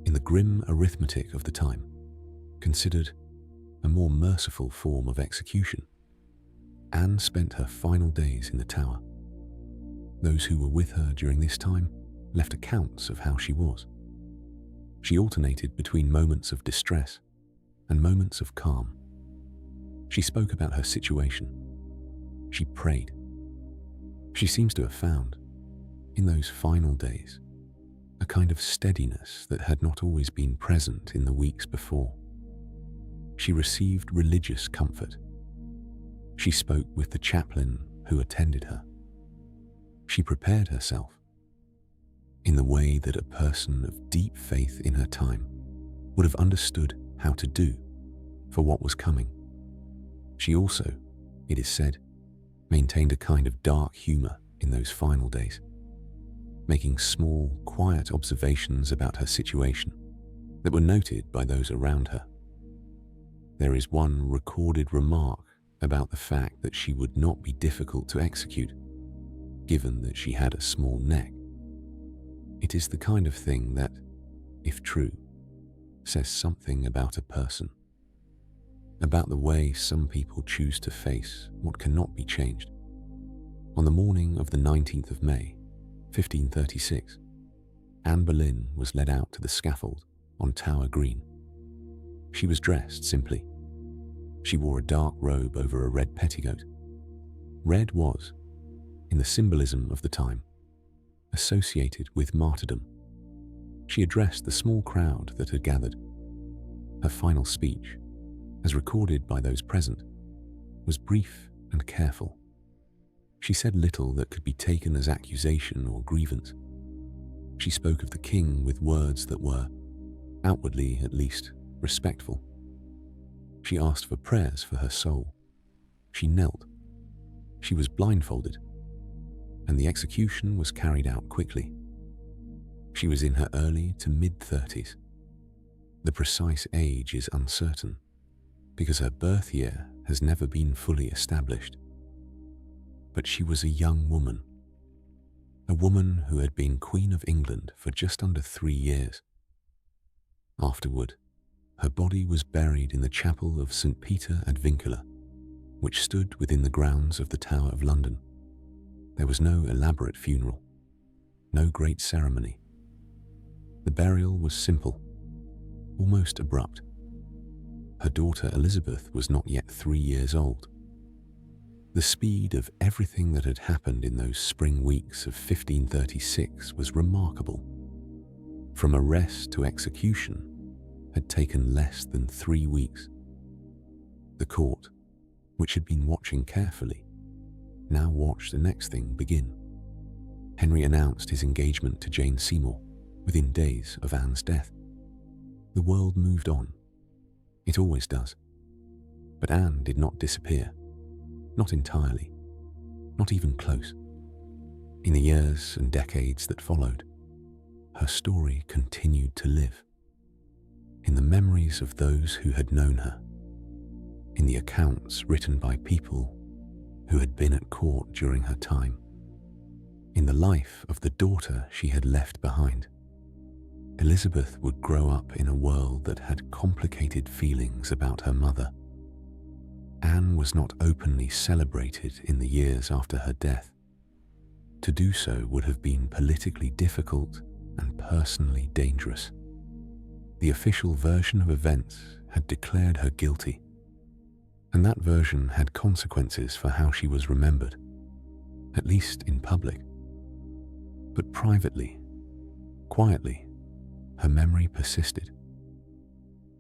S1: in the grim arithmetic of the time, considered a more merciful form of execution. Anne spent her final days in the Tower. Those who were with her during this time left accounts of how she was. She alternated between moments of distress and moments of calm. She spoke about her situation. She prayed. She seems to have found, in those final days, a kind of steadiness that had not always been present in the weeks before. She received religious comfort. She spoke with the chaplain who attended her. She prepared herself in the way that a person of deep faith in her time would have understood how to do for what was coming. She also, it is said, maintained a kind of dark humor in those final days, making small, quiet observations about her situation that were noted by those around her. There is one recorded remark about the fact that she would not be difficult to execute, given that she had a small neck. It is the kind of thing that, if true, says something about a person, about the way some people choose to face what cannot be changed. On the morning of the 19th of May, 1536, Anne Boleyn was led out to the scaffold on Tower Green. She was dressed simply. She wore a dark robe over a red petticoat. Red was, in the symbolism of the time, associated with martyrdom. She addressed the small crowd that had gathered. Her final speech, as recorded by those present, was brief and careful. She said little that could be taken as accusation or grievance. She spoke of the king with words that were, outwardly at least, respectful. She asked for prayers for her soul. She knelt. She was blindfolded, and the execution was carried out quickly. She was in her early to mid-30s. The precise age is uncertain, because her birth year has never been fully established. But she was a young woman, a woman who had been Queen of England for just under 3 years. Afterward, her body was buried in the chapel of St. Peter ad Vincula, which stood within the grounds of the Tower of London. There was no elaborate funeral, no great ceremony. The burial was simple, almost abrupt. Her daughter Elizabeth was not yet 3 years old. The speed of everything that had happened in those spring weeks of 1536 was remarkable. From arrest to execution had taken less than 3 weeks. The court, which had been watching carefully, now watched the next thing begin. Henry announced his engagement to Jane Seymour within days of Anne's death. The world moved on. It always does. But Anne did not disappear. Not entirely. Not even close. In the years and decades that followed, her story continued to live. In the memories of those who had known her, in the accounts written by people who had been at court during her time, in the life of the daughter she had left behind. Elizabeth would grow up in a world that had complicated feelings about her mother. Anne was not openly celebrated in the years after her death. To do so would have been politically difficult and personally dangerous. The official version of events had declared her guilty, and that version had consequences for how she was remembered, at least in public. But privately, quietly, her memory persisted.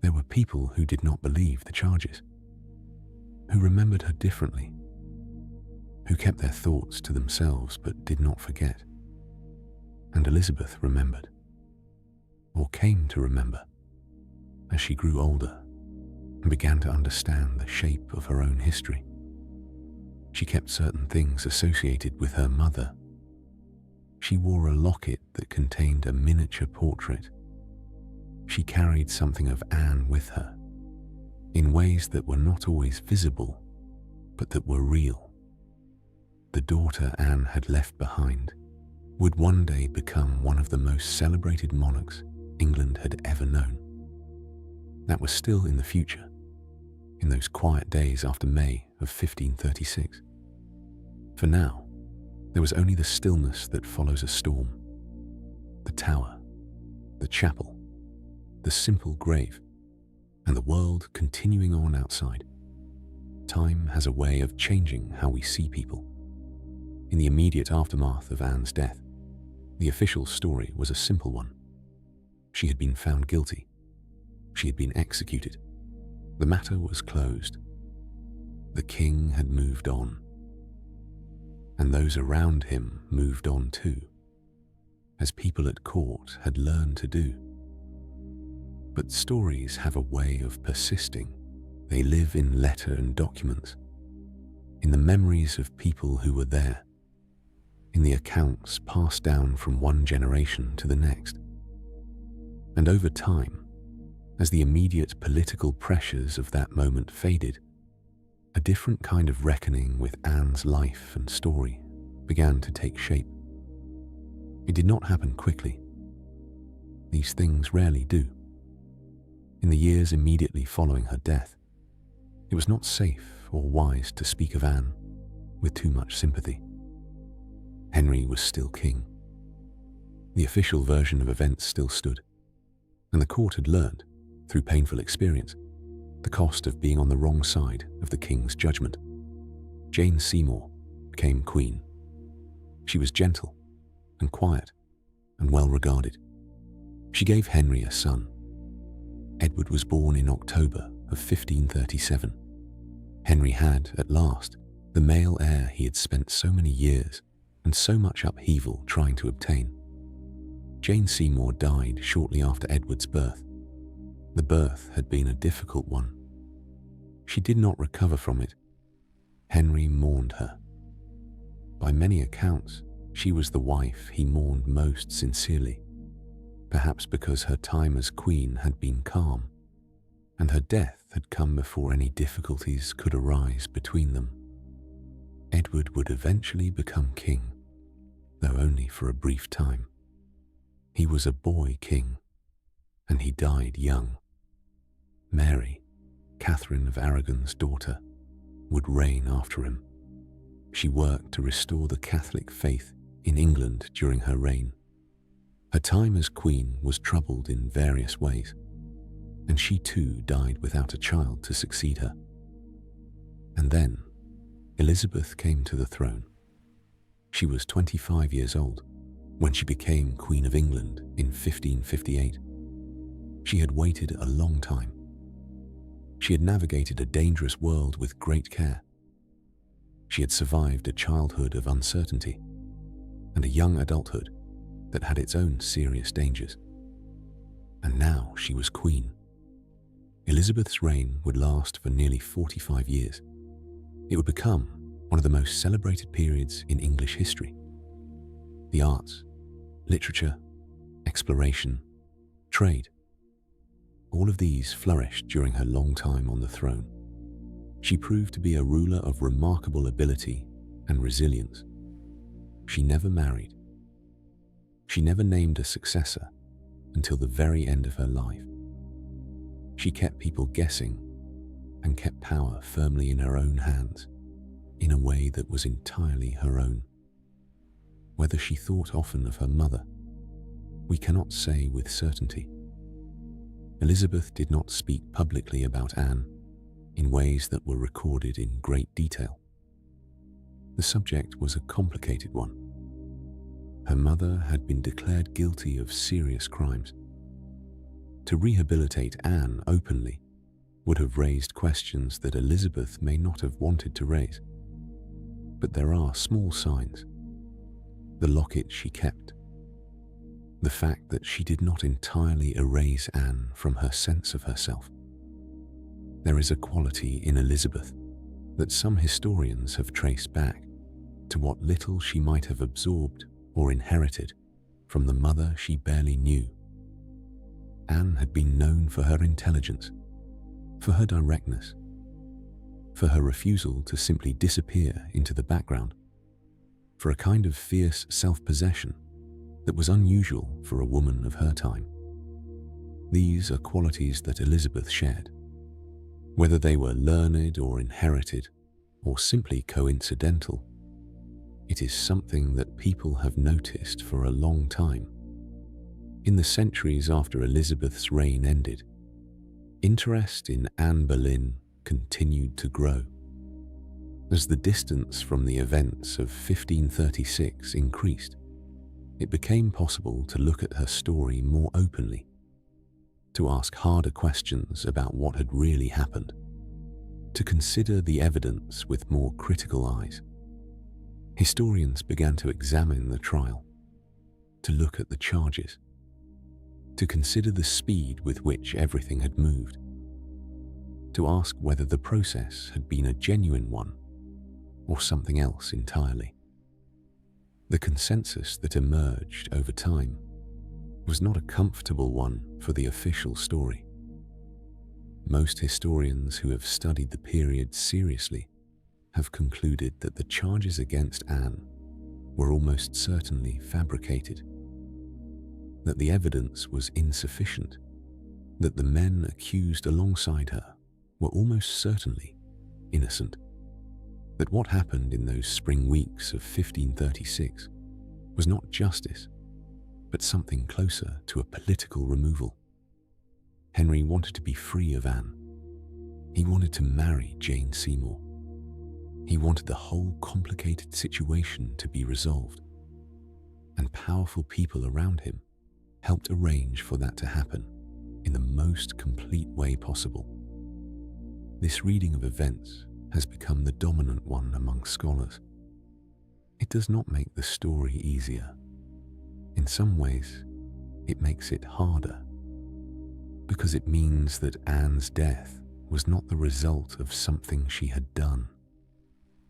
S1: There were people who did not believe the charges, who remembered her differently, who kept their thoughts to themselves but did not forget. And Elizabeth remembered, or came to remember, as she grew older and began to understand the shape of her own history. She kept certain things associated with her mother. She wore a locket that contained a miniature portrait. She carried something of Anne with her, in ways that were not always visible, but that were real. The daughter Anne had left behind would one day become one of the most celebrated monarchs England had ever known. That was still in the future, in those quiet days after May of 1536. For now, there was only the stillness that follows a storm. The tower, the chapel, the simple grave, and the world continuing on outside. Time has a way of changing how we see people. In the immediate aftermath of Anne's death, the official story was a simple one. She had been found guilty. She had been executed. The matter was closed. The king had moved on. And those around him moved on too, as people at court had learned to do. But stories have a way of persisting. They live in letter and documents, in the memories of people who were there, in the accounts passed down from one generation to the next. And over time, as the immediate political pressures of that moment faded, a different kind of reckoning with Anne's life and story began to take shape. It did not happen quickly. These things rarely do. In the years immediately following her death, it was not safe or wise to speak of Anne with too much sympathy. Henry was still king. The official version of events still stood, and the court had learned, through painful experience, the cost of being on the wrong side of the king's judgment. Jane Seymour became queen. She was gentle and quiet and well regarded. She gave Henry a son. Edward was born in October of 1537. Henry had, at last, the male heir he had spent so many years and so much upheaval trying to obtain. Jane Seymour died shortly after Edward's birth. The birth had been a difficult one. She did not recover from it. Henry mourned her. By many accounts, she was the wife he mourned most sincerely, perhaps because her time as queen had been calm, and her death had come before any difficulties could arise between them. Edward would eventually become king, though only for a brief time. He was a boy king, and he died young. Mary, Catherine of Aragon's daughter, would reign after him. She worked to restore the Catholic faith in England during her reign. Her time as queen was troubled in various ways, and she too died without a child to succeed her. And then Elizabeth came to the throne. She was 25 years old when she became Queen of England in 1558. She had waited a long time. She had navigated a dangerous world with great care. She had survived a childhood of uncertainty and a young adulthood that had its own serious dangers. And now she was queen. Elizabeth's reign would last for nearly 45 years. It would become one of the most celebrated periods in English history. The arts, literature, exploration, trade, all of these flourished during her long time on the throne. She proved to be a ruler of remarkable ability and resilience. She never married. She never named a successor until the very end of her life. She kept people guessing and kept power firmly in her own hands in a way that was entirely her own. Whether she thought often of her mother, we cannot say with certainty. Elizabeth did not speak publicly about Anne in ways that were recorded in great detail. The subject was a complicated one. Her mother had been declared guilty of serious crimes. To rehabilitate Anne openly would have raised questions that Elizabeth may not have wanted to raise. But there are small signs. The locket she kept. The fact that she did not entirely erase Anne from her sense of herself. There is a quality in Elizabeth that some historians have traced back to what little she might have absorbed or inherited from the mother she barely knew. Anne had been known for her intelligence, for her directness, for her refusal to simply disappear into the background, for a kind of fierce self-possession that was unusual for a woman of her time. These are qualities that Elizabeth shared. Whether they were learned or inherited, or simply coincidental, it is something that people have noticed for a long time. In the centuries after Elizabeth's reign ended, interest in Anne Boleyn continued to grow. As the distance from the events of 1536 increased, it became possible to look at her story more openly, to ask harder questions about what had really happened, to consider the evidence with more critical eyes. Historians began to examine the trial, to look at the charges, to consider the speed with which everything had moved, to ask whether the process had been a genuine one or something else entirely. The consensus that emerged over time was not a comfortable one for the official story. Most historians who have studied the period seriously have concluded that the charges against Anne were almost certainly fabricated, that the evidence was insufficient, that the men accused alongside her were almost certainly innocent, that what happened in those spring weeks of 1536 was not justice, but something closer to a political removal. Henry wanted to be free of Anne. He wanted to marry Jane Seymour. He wanted the whole complicated situation to be resolved, and powerful people around him helped arrange for that to happen in the most complete way possible. This reading of events has become the dominant one among scholars. It does not make the story easier. In some ways, it makes it harder, because it means that Anne's death was not the result of something she had done.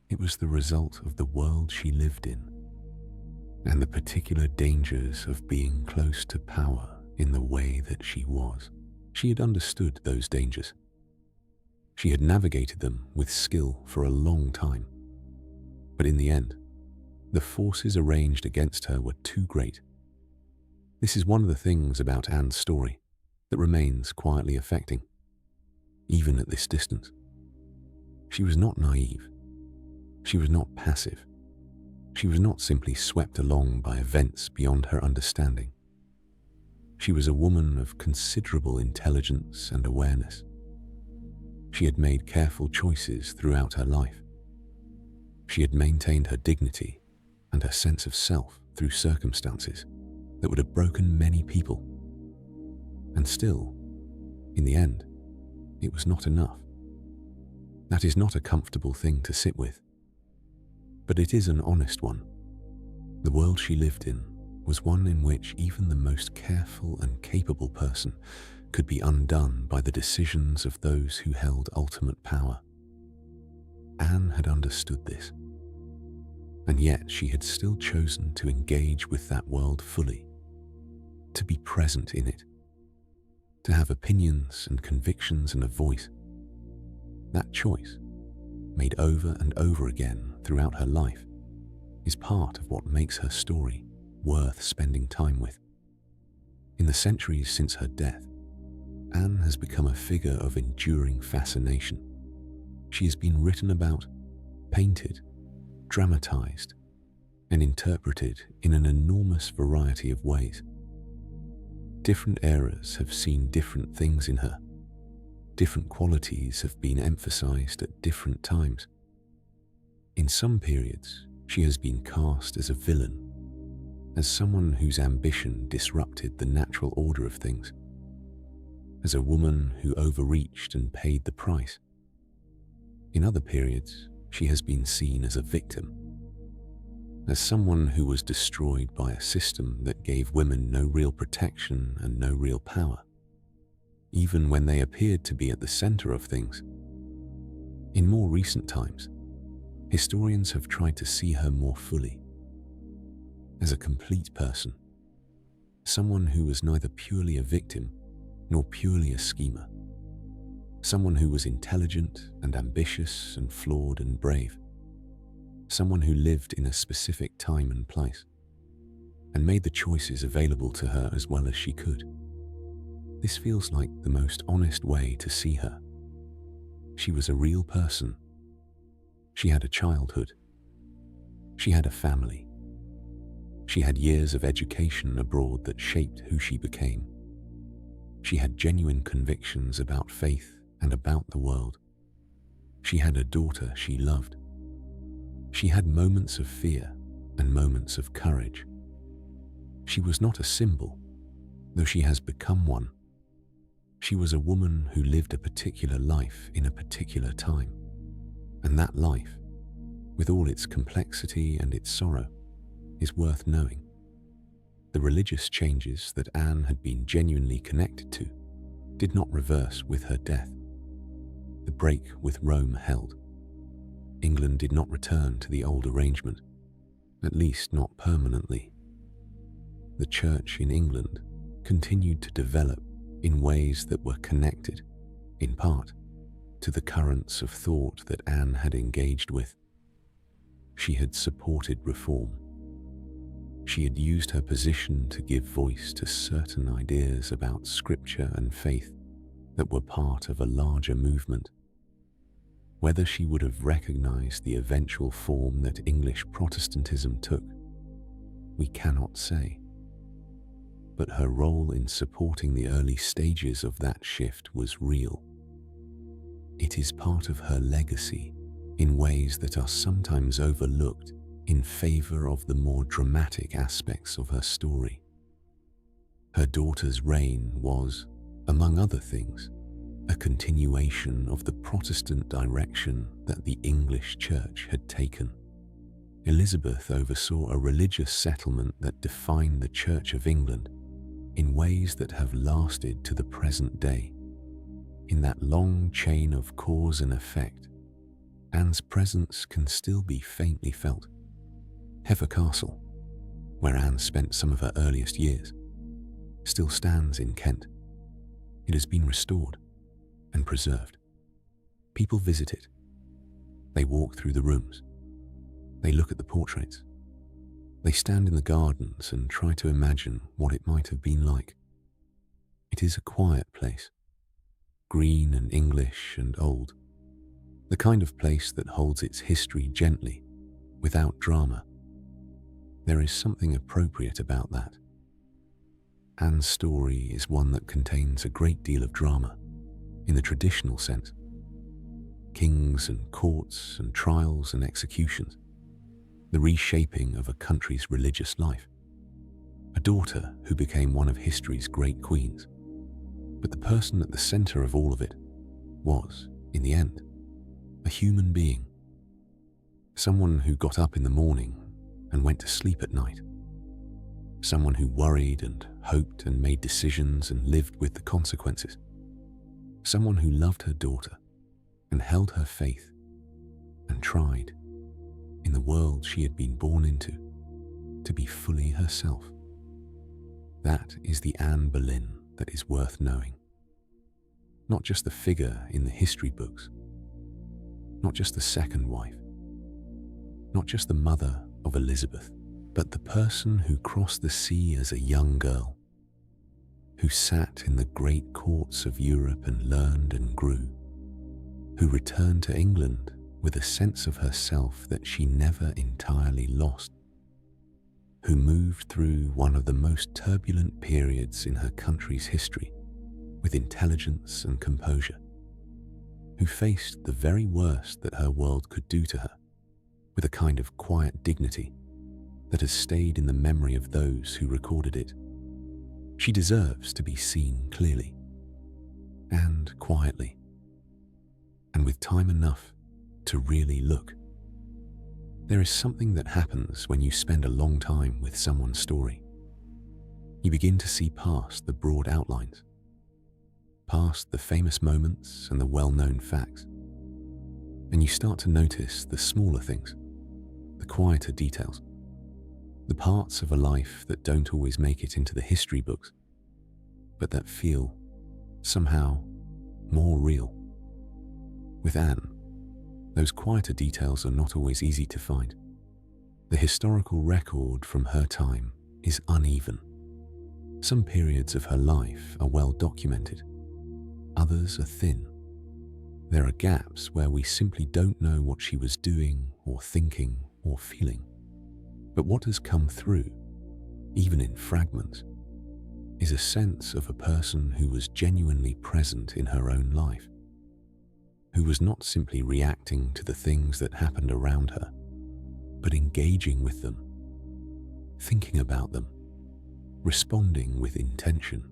S1: It was the result of the world she lived in, and the particular dangers of being close to power in the way that she was. She had understood those dangers. She had navigated them with skill for a long time. But in the end, The forces arranged against her were too great. This is one of the things about Anne's story that remains quietly affecting, even at this distance. She was not naive. She was not passive. She was not simply swept along by events beyond her understanding. She was a woman of considerable intelligence and awareness. She had made careful choices throughout her life. She had maintained her dignity and her sense of self through circumstances that would have broken many people. And still, in the end, it was not enough. That is not a comfortable thing to sit with, but it is an honest one. The world she lived in was one in which even the most careful and capable person could be undone by the decisions of those who held ultimate power. Anne had understood this, and yet she had still chosen to engage with that world fully, to be present in it, to have opinions and convictions and a voice. That choice, made over and over again throughout her life, is part of what makes her story worth spending time with. In the centuries since her death, Anne has become a figure of enduring fascination. She has been written about, painted, dramatized, and interpreted in an enormous variety of ways. Different eras have seen different things in her. Different qualities have been emphasized at different times. In some periods, she has been cast as a villain, as someone whose ambition disrupted the natural order of things, as a woman who overreached and paid the price. In other periods, she has been seen as a victim, as someone who was destroyed by a system that gave women no real protection and no real power, even when they appeared to be at the center of things. In more recent times, historians have tried to see her more fully, as a complete person, someone who was neither purely a victim nor purely a schemer, someone who was intelligent and ambitious and flawed and brave, someone who lived in a specific time and place and made the choices available to her as well as she could. This feels like the most honest way to see her. She was a real person. She had a childhood. She had a family. She had years of education abroad that shaped who she became. She had genuine convictions about faith and about the world. She had a daughter she loved. She had moments of fear and moments of courage. She was not a symbol, though she has become one. She was a woman who lived a particular life in a particular time, and that life, with all its complexity and its sorrow, is worth knowing. The religious changes that Anne had been genuinely connected to did not reverse with her death. The break with Rome held. England did not return to the old arrangement, at least not permanently. The Church in England continued to develop in ways that were connected, in part, to the currents of thought that Anne had engaged with. She had supported reform. She had used her position to give voice to certain ideas about scripture and faith that were part of a larger movement. Whether she would have recognized the eventual form that English Protestantism took, we cannot say. But her role in supporting the early stages of that shift was real. It is part of her legacy in ways that are sometimes overlooked in favor of the more dramatic aspects of her story. Her daughter's reign was, among other things, a continuation of the Protestant direction that the English Church had taken. Elizabeth oversaw a religious settlement that defined the Church of England in ways that have lasted to the present day. In that long chain of cause and effect, Anne's presence can still be faintly felt. Hever Castle, where Anne spent some of her earliest years, still stands in Kent. It has been restored and preserved. People visit it. They walk through the rooms. They look at the portraits. They stand in the gardens and try to imagine what it might have been like. It is a quiet place, green and English and old, the kind of place that holds its history gently, without drama. There is something appropriate about that. Anne's story is one that contains a great deal of drama, in the traditional sense. Kings and courts and trials and executions, the reshaping of a country's religious life. A daughter who became one of history's great queens. But the person at the center of all of it was, in the end, a human being. Someone who got up in the morning and went to sleep at night. Someone who worried and hoped and made decisions and lived with the consequences. Someone who loved her daughter and held her faith and tried, in the world she had been born into, to be fully herself. That is the Anne Boleyn that is worth knowing. Not just the figure in the history books, not just the second wife, not just the mother of Elizabeth, but the person who crossed the sea as a young girl, who sat in the great courts of Europe and learned and grew, who returned to England with a sense of herself that she never entirely lost, who moved through one of the most turbulent periods in her country's history with intelligence and composure, who faced the very worst that her world could do to her with a kind of quiet dignity that has stayed in the memory of those who recorded it. She deserves to be seen clearly and quietly, and with time enough to really look. There is something that happens when you spend a long time with someone's story. You begin to see past the broad outlines, past the famous moments and the well-known facts, and you start to notice the smaller things, the quieter details, the parts of a life that don't always make it into the history books, but that feel, somehow, more real. With Anne, those quieter details are not always easy to find. The historical record from her time is uneven. Some periods of her life are well documented, others are thin. There are gaps where we simply don't know what she was doing or thinking or feeling. But what has come through, even in fragments, is a sense of a person who was genuinely present in her own life, who was not simply reacting to the things that happened around her, but engaging with them, thinking about them, responding with intention.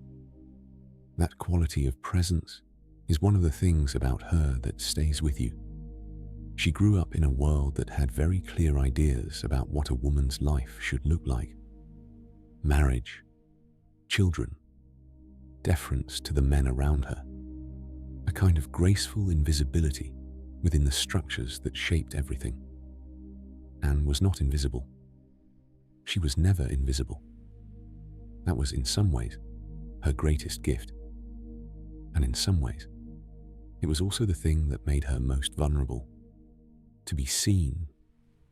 S1: That quality of presence is one of the things about her that stays with you. She grew up in a world that had very clear ideas about what a woman's life should look like. Marriage, children, deference to the men around her, a kind of graceful invisibility within the structures that shaped everything. Anne was not invisible. She was never invisible. That was in some ways her greatest gift. And in some ways, it was also the thing that made her most vulnerable. To be seen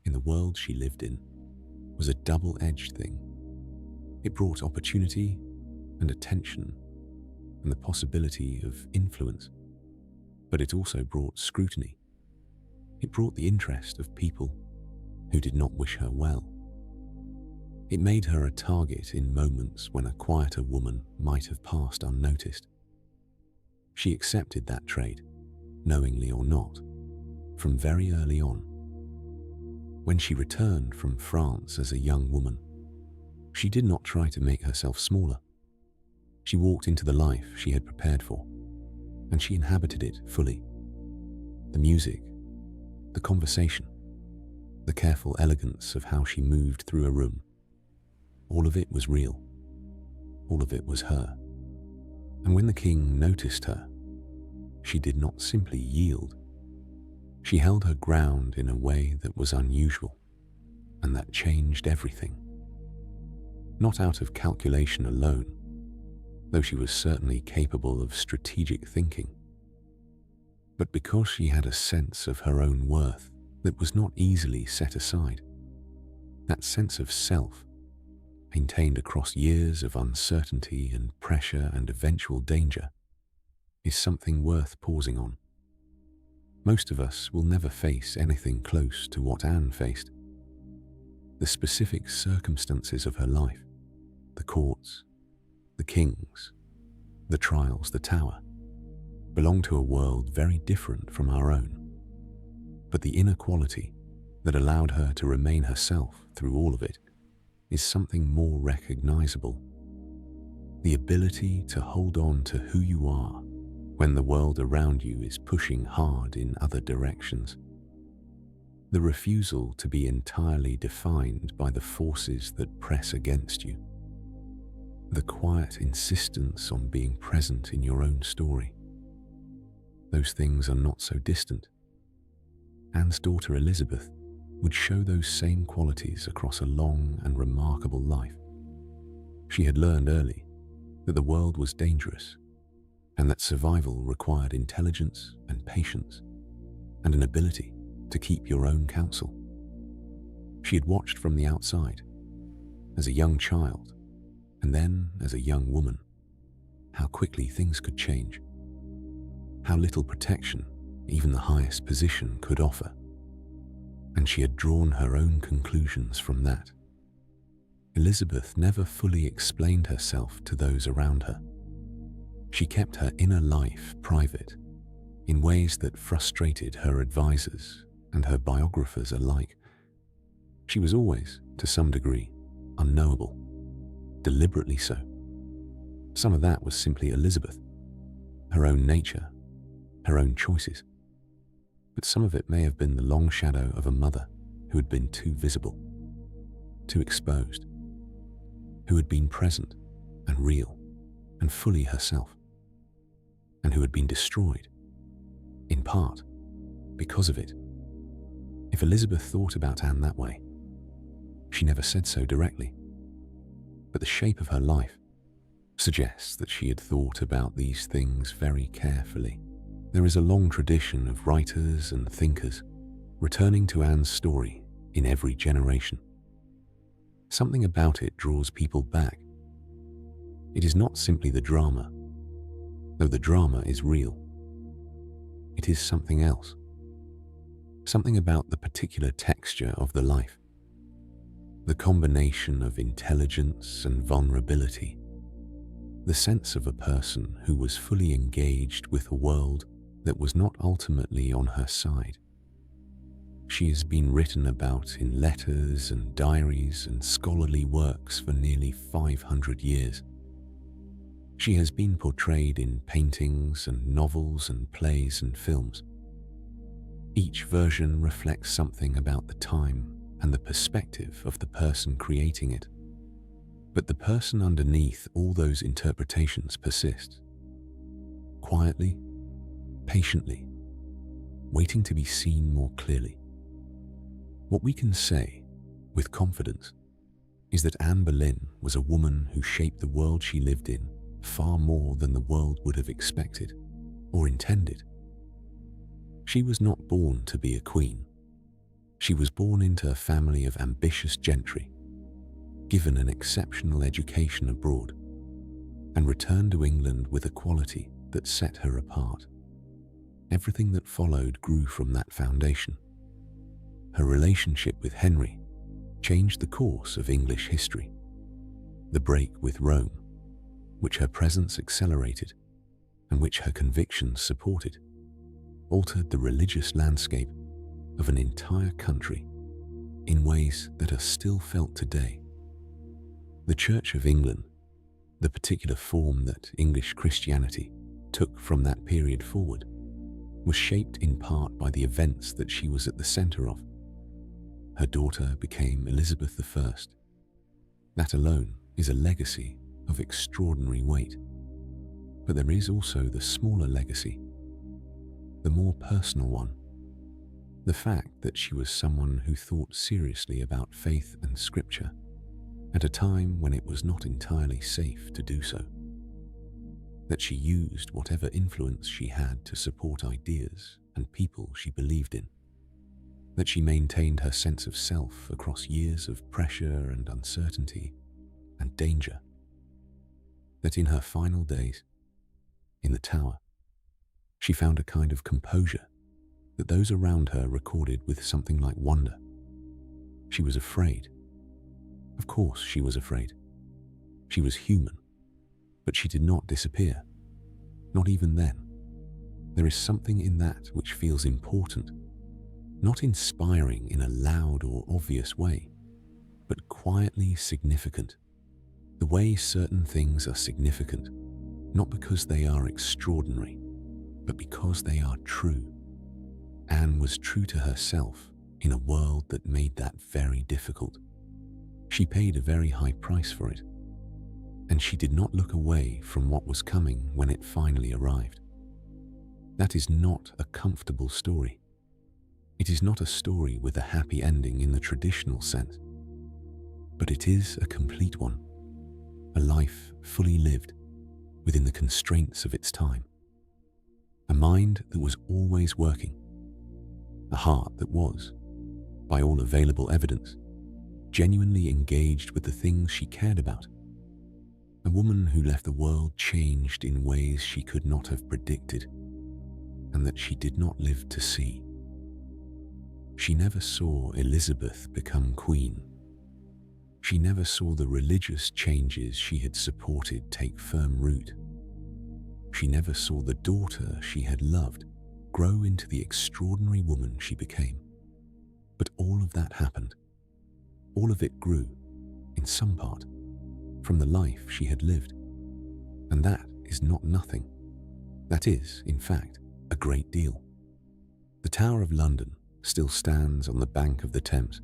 S1: in the world she lived in was a double-edged thing. It brought opportunity and attention and the possibility of influence, but it also brought scrutiny. It brought the interest of people who did not wish her well. It made her a target in moments when a quieter woman might have passed unnoticed. She accepted that trade, knowingly or not, from very early on. When she returned from France as a young woman, she did not try to make herself smaller. She walked into the life she had prepared for, and she inhabited it fully. The music, the conversation, the careful elegance of how she moved through a room, all of it was real. All of it was her. And when the king noticed her, she did not simply yield. She held her ground in a way that was unusual, and that changed everything. Not out of calculation alone, though she was certainly capable of strategic thinking, but because she had a sense of her own worth that was not easily set aside. That sense of self, maintained across years of uncertainty and pressure and eventual danger, is something worth pausing on. Most of us will never face anything close to what Anne faced. The specific circumstances of her life, the courts, the kings, the trials, the tower, belong to a world very different from our own. But the inner quality that allowed her to remain herself through all of it is something more recognizable. The ability to hold on to who you are when the world around you is pushing hard in other directions. The refusal to be entirely defined by the forces that press against you. The quiet insistence on being present in your own story. Those things are not so distant. Anne's daughter Elizabeth would show those same qualities across a long and remarkable life. She had learned early that the world was dangerous and that survival required intelligence and patience and an ability to keep your own counsel. She had watched from the outside, as a young child and then as a young woman, how quickly things could change, how little protection even the highest position could offer, and she had drawn her own conclusions from that. Elizabeth never fully explained herself to those around her. She kept her inner life private in ways that frustrated her advisors and her biographers alike. She was always, to some degree, unknowable, deliberately so. Some of that was simply Elizabeth, her own nature, her own choices. But some of it may have been the long shadow of a mother who had been too visible, too exposed, who had been present and real and fully herself, and who had been destroyed, in part, because of it. If Elizabeth thought about Anne that way, she never said so directly, but the shape of her life suggests that she had thought about these things very carefully. There is a long tradition of writers and thinkers returning to Anne's story in every generation. Something about it draws people back. It is not simply the drama, though the drama is real. It is something else. Something about the particular texture of the life. The combination of intelligence and vulnerability. The sense of a person who was fully engaged with a world that was not ultimately on her side. She has been written about in letters and diaries and scholarly works for nearly 500 years. She has been portrayed in paintings and novels and plays and films. Each version reflects something about the time and the perspective of the person creating it. But the person underneath all those interpretations persists. Quietly, patiently, waiting to be seen more clearly. What we can say, with confidence, is that Anne Boleyn was a woman who shaped the world she lived in far more than the world would have expected or intended. She was not born to be a queen. She was born into a family of ambitious gentry, given an exceptional education abroad, and returned to England with a quality that set her apart. Everything that followed grew from that foundation. Her relationship with Henry changed the course of English history. The break with Rome, which her presence accelerated and which her convictions supported, altered the religious landscape of an entire country in ways that are still felt today. The Church of England, the particular form that English Christianity took from that period forward, was shaped in part by the events that she was at the center of. Her daughter became Elizabeth I. That alone is a legacy of extraordinary weight. But there is also the smaller legacy, the more personal one. The fact that she was someone who thought seriously about faith and scripture at a time when it was not entirely safe to do so. That she used whatever influence she had to support ideas and people she believed in. that she maintained her sense of self across years of pressure and uncertainty and danger, that in her final days, in the tower, she found a kind of composure that those around her recorded with something like wonder. She was afraid. Of course she was afraid. She was human, but she did not disappear. Not even then. There is something in that which feels important, not inspiring in a loud or obvious way, but quietly significant. The way certain things are significant, not because they are extraordinary, but because they are true. Anne was true to herself in a world that made that very difficult. She paid a very high price for it, and she did not look away from what was coming when it finally arrived. That is not a comfortable story. It is not a story with a happy ending in the traditional sense, but it is a complete one, a life fully lived within the constraints of its time, a mind that was always working, a heart that was, by all available evidence, genuinely engaged with the things she cared about, a woman who left the world changed in ways she could not have predicted and that she did not live to see. She never saw Elizabeth become queen. She never saw the religious changes she had supported take firm root. She never saw the daughter she had loved grow into the extraordinary woman she became. But all of that happened. All of it grew, in some part, from the life she had lived. And that is not nothing. That is, in fact, a great deal. The Tower of London still stands on the bank of the Thames.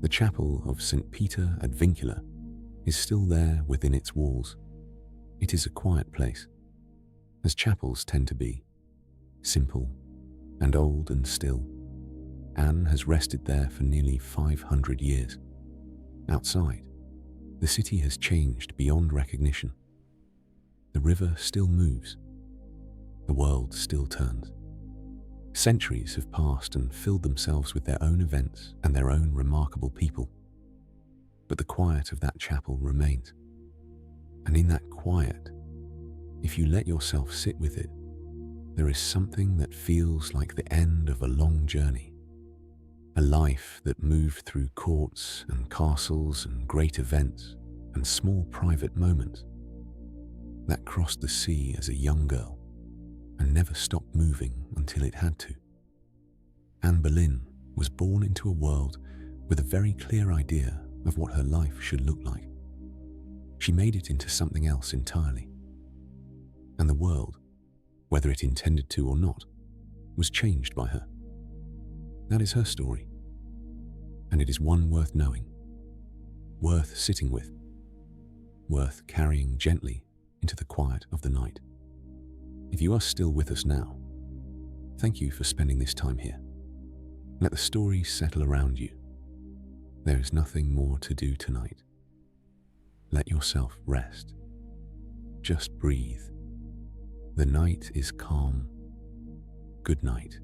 S1: The chapel of St. Peter ad Vincula is still there within its walls. It is a quiet place, as chapels tend to be, simple and old and still. Anne has rested there for nearly 500 years. Outside, the city has changed beyond recognition. The river still moves. The world still turns. Centuries have passed and filled themselves with their own events and their own remarkable people. But the quiet of that chapel remains. And in that quiet, if you let yourself sit with it, there is something that feels like the end of a long journey. A life that moved through courts and castles and great events and small private moments. That crossed the sea as a young girl and never stopped moving until it had to. Anne Boleyn was born into a world with a very clear idea of what her life should look like. She made it into something else entirely. And the world, whether it intended to or not, was changed by her. That is her story. And it is one worth knowing, worth sitting with, worth carrying gently into the quiet of the night. If you are still with us now, thank you for spending this time here. Let the story settle around you. There is nothing more to do tonight. Let yourself rest. Just breathe. The night is calm. Good night.